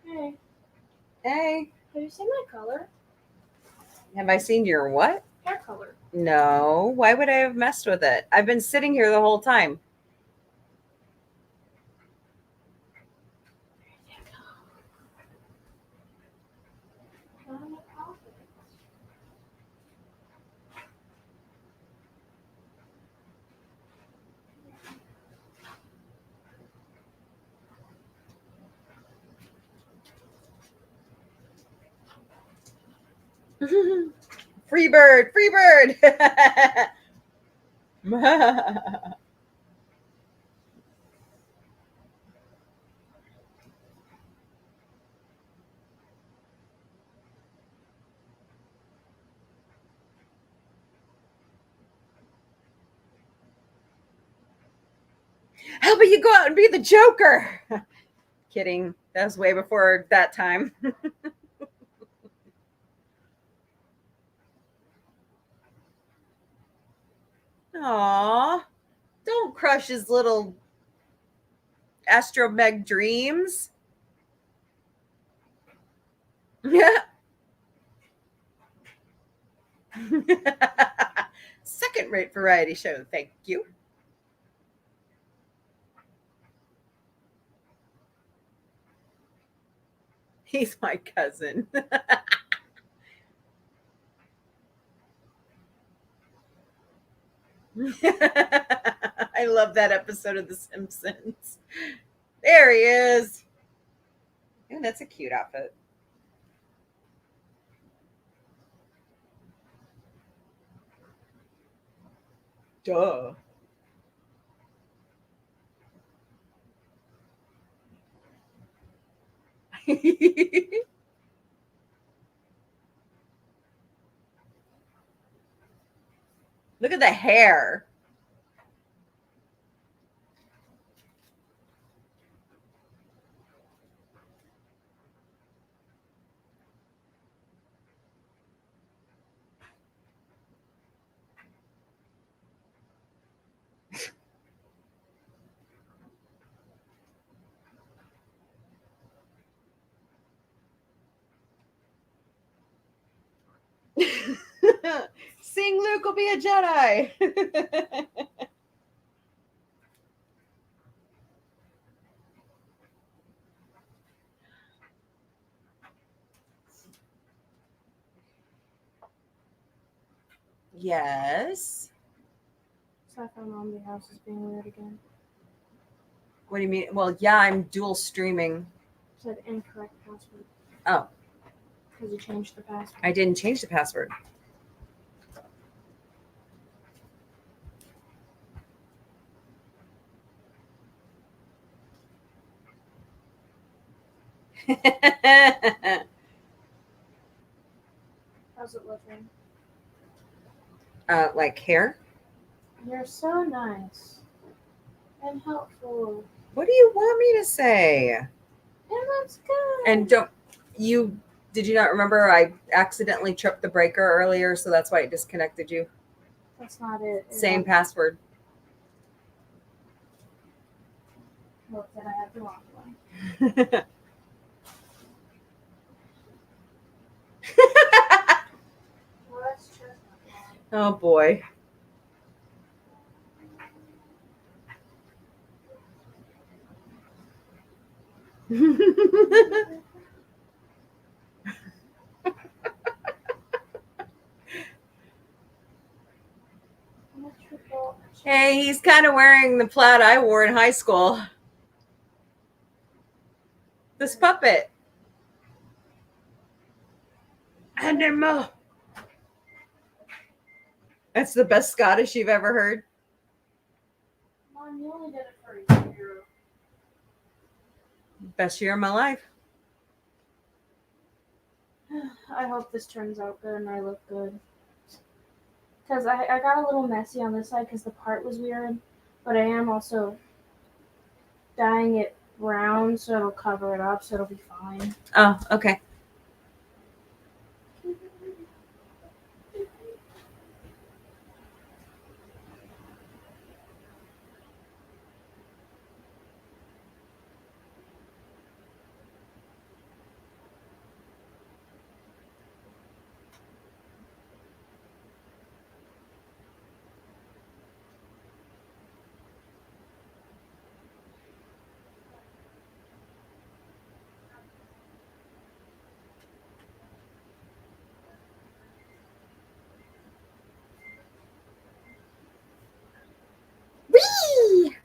Hey, Hey, have you seen my color? have I seen your what? Hair color. No. Why would I have messed with it? I've been sitting here the whole time. Free bird, free bird. How about you go out and be the Joker? Kidding. That was way before that time. Aw, don't crush his little astromeg dreams. Yeah. Second rate variety show, thank you. He's my cousin. I love that episode of The Simpsons. There he is. And that's a cute outfit. Duh. Look at the hair. Sing Luke will be a Jedi. Yes. Sci-fi Mombie house is being weird again. What do you mean? Well, yeah, I'm dual streaming. Said incorrect password. Oh, Because you changed the password. I didn't change the password. How's it looking? Like hair? You're so nice and helpful. What do you want me to say? It looks good. And did you not remember I accidentally tripped the breaker earlier, so that's why it disconnected you? That's not it. Same password. Look, that I have the wrong one. Well, that's chestnut. Oh boy. Hey, he's kind of wearing the plaid I wore in high school. This puppet. Animal. That's the best Scottish you've ever heard. Mom, you only did it for a year. Best year of my life. I hope this turns out good and I look good. Because I got a little messy on this side because the part was weird. But I am also dyeing it brown so it'll cover it up so it'll be fine. Oh, okay. Whee!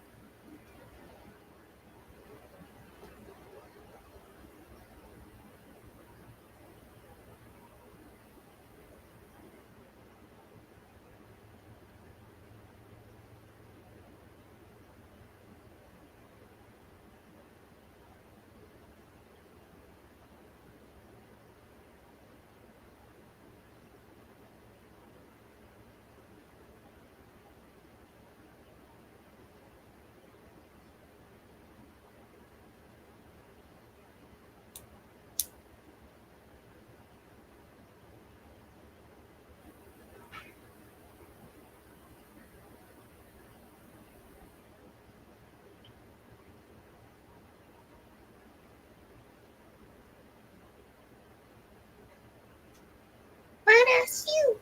Minus you.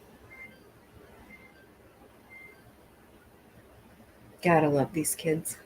Gotta love these kids.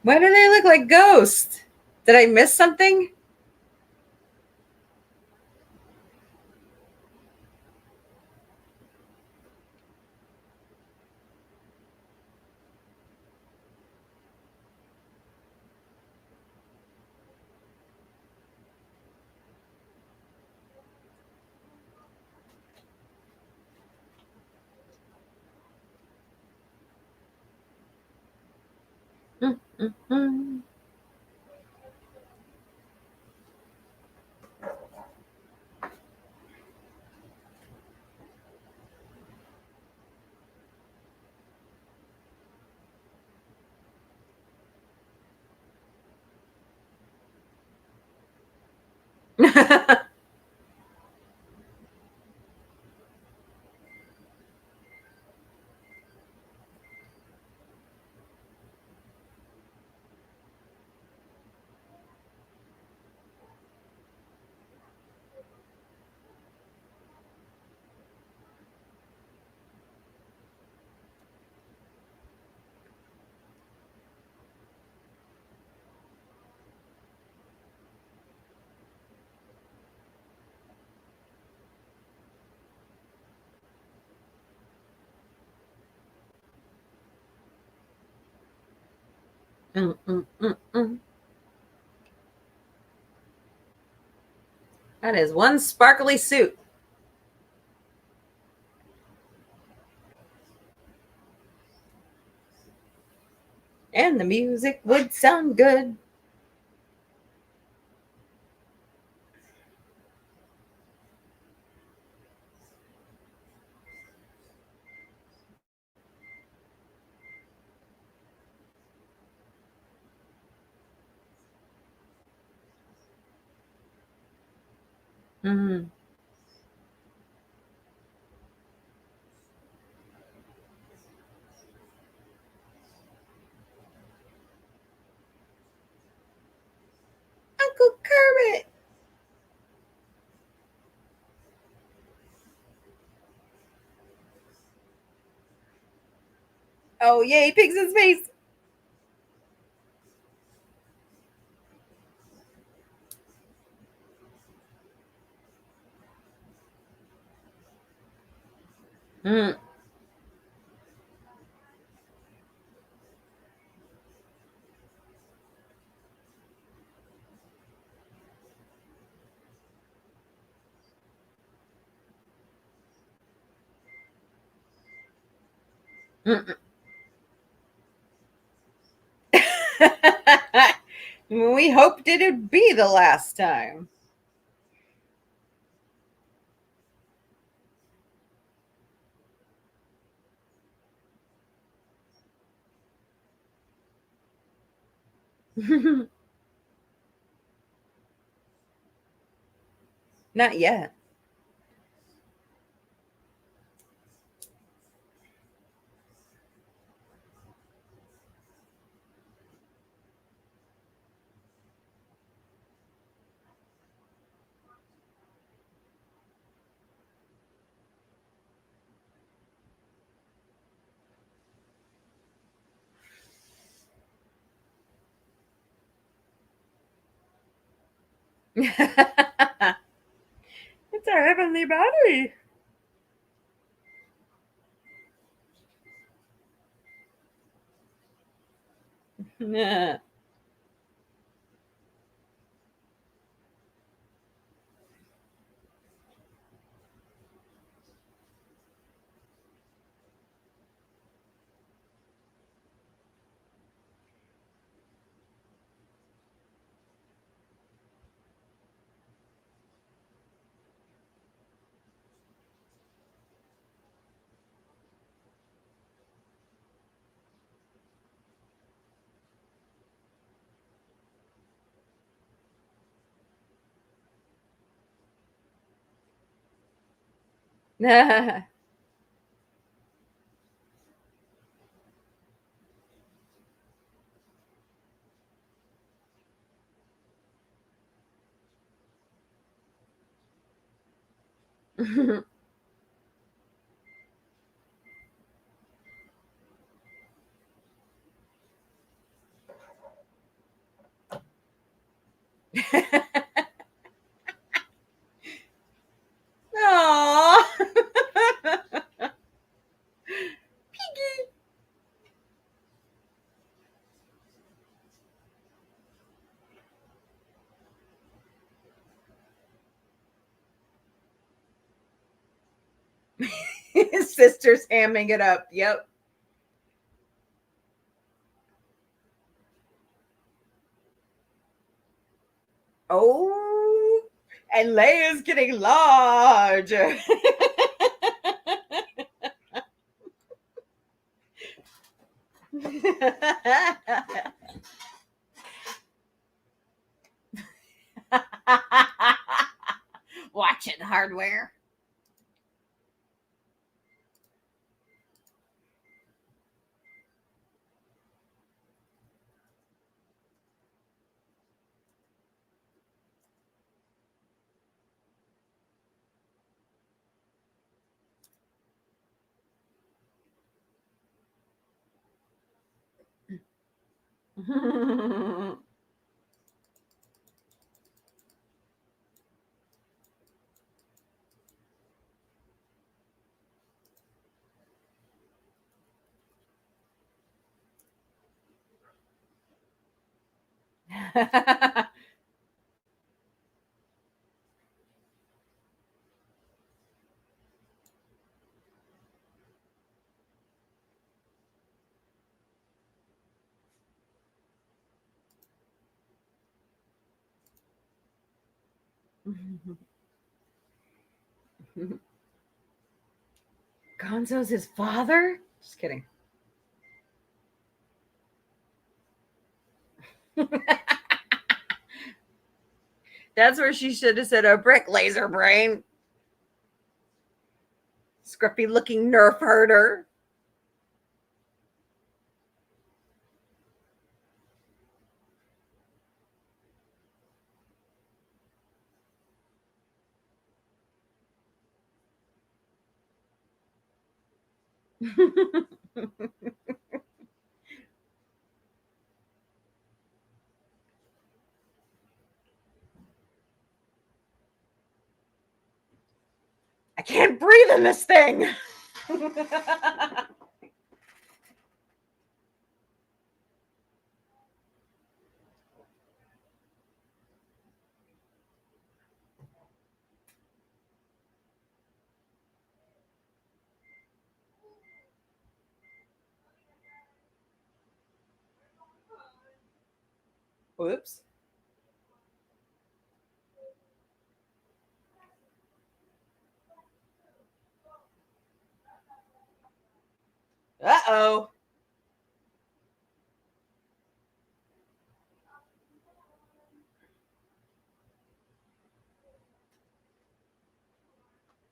Why do they look like ghosts? Did I miss something? Mhm. Mm, mm, mm, mm. That is one sparkly suit. And the music would sound good. Mm. Uncle Kermit. Oh, yay, pigs in space. Mm. Mm. We hoped it'd be the last time. Not yet. It's our heavenly body. Aww. His sister's hamming it up. Yep. Oh, and Leia's getting larger. Watch it, hardware. Gonzo's his father? Just kidding. That's where she should have said a brick laser brain. Scruffy looking nerf herder. I can't breathe in this thing. Whoops. Uh-oh.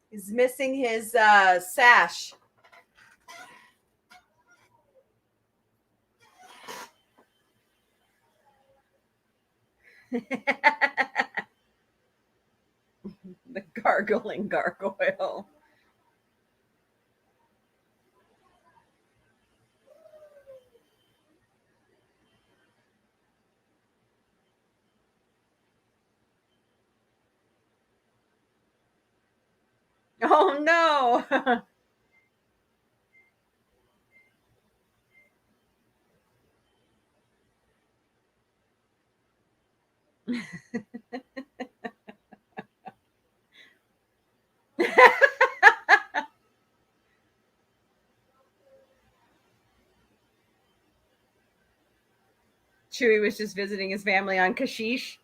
He's missing his sash. The gargling gargoyle. Oh no. Chewie was just visiting his family on Kashyyyk.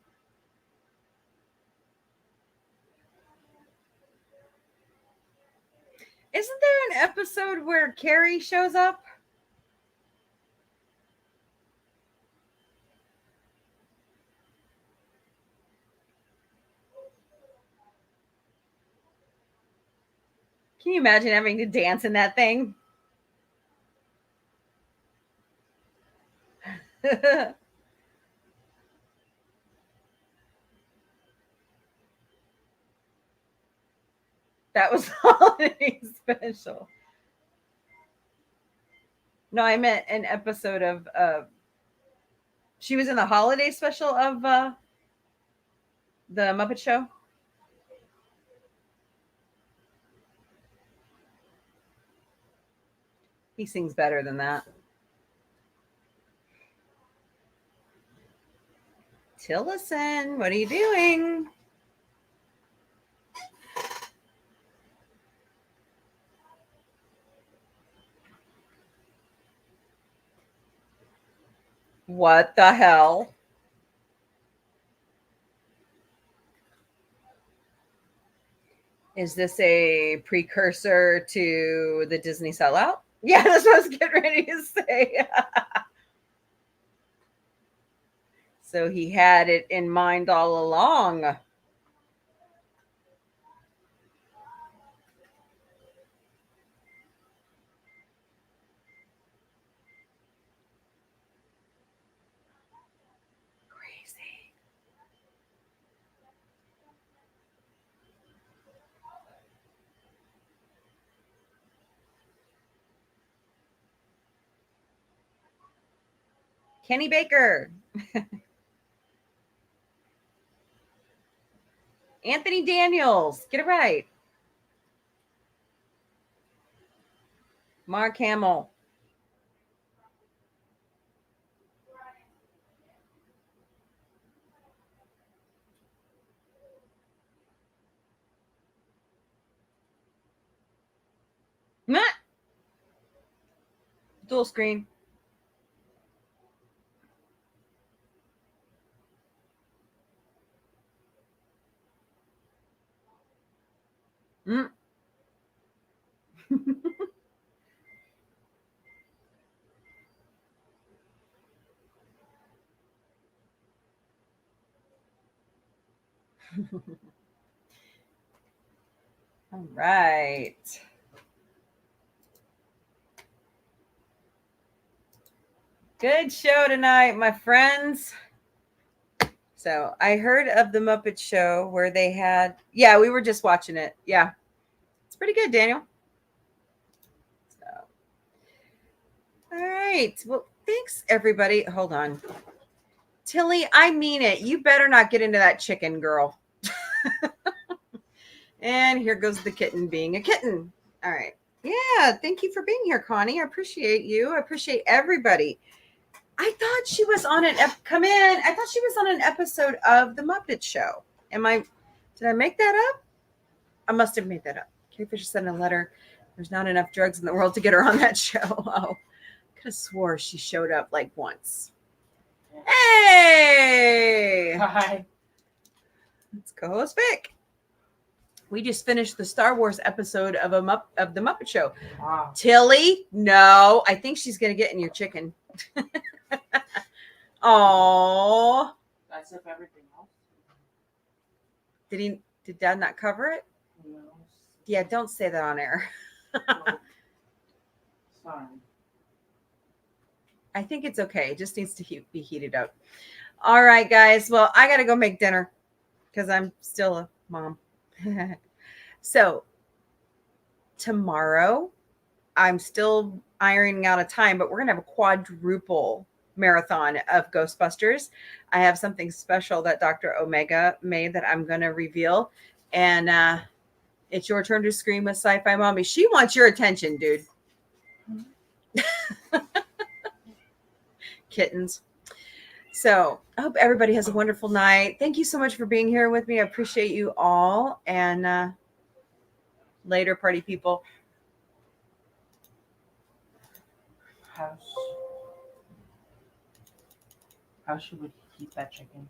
Isn't there an episode where Carrie shows up? Can you imagine having to dance in that thing? That was holiday special. No, I meant an episode of she was in the holiday special of the Muppet Show. He sings better than that. Tillison, what are you doing? What the hell? Is this a precursor to the Disney sellout? Yeah, that's what I was getting ready to say. So he had it in mind all along. Crazy. Kenny Baker. Anthony Daniels. Get it right. Mark Hamill. Meh. Dual screen. Mm. All right. Good show tonight, my friends. So I heard of the Muppet Show where they had, yeah, we were just watching it. Yeah. It's pretty good, Daniel. So, all right. Well, thanks, everybody. Hold on. Tilly, I mean it. You better not get into that chicken, girl. And here goes the kitten being a kitten. All right. Yeah. Thank you for being here, Connie. I appreciate you. I appreciate everybody. I thought she was on come in. I thought she was on an episode of the Muppet Show. Did I make that up? I must have made that up. Carrie Fisher sent a letter. There's not enough drugs in the world to get her on that show. Oh, I could have swore she showed up like once. Hey! Hi. It's CoHost Vic. We just finished the Star Wars episode of the Muppet Show. Wow. Tilly, no, I think she's gonna get in your chicken. Oh, That's if everything else. Did Dad not cover it? No. Yeah, don't say that on air. Sorry. I think it's okay. It just needs to be heated up. All right, guys. Well, I got to go make dinner because I'm still a mom. So tomorrow, I'm still ironing out a time, but we're going to have a quadruple marathon of Ghostbusters. I have something special that Dr. Omega made that I'm going to reveal. And it's your turn to scream with Sci-Fi Mommy. She wants your attention, dude. Kittens. So I hope everybody has a wonderful night. Thank you so much for being here with me. I appreciate you all. And later, party people. How should we keep that chicken?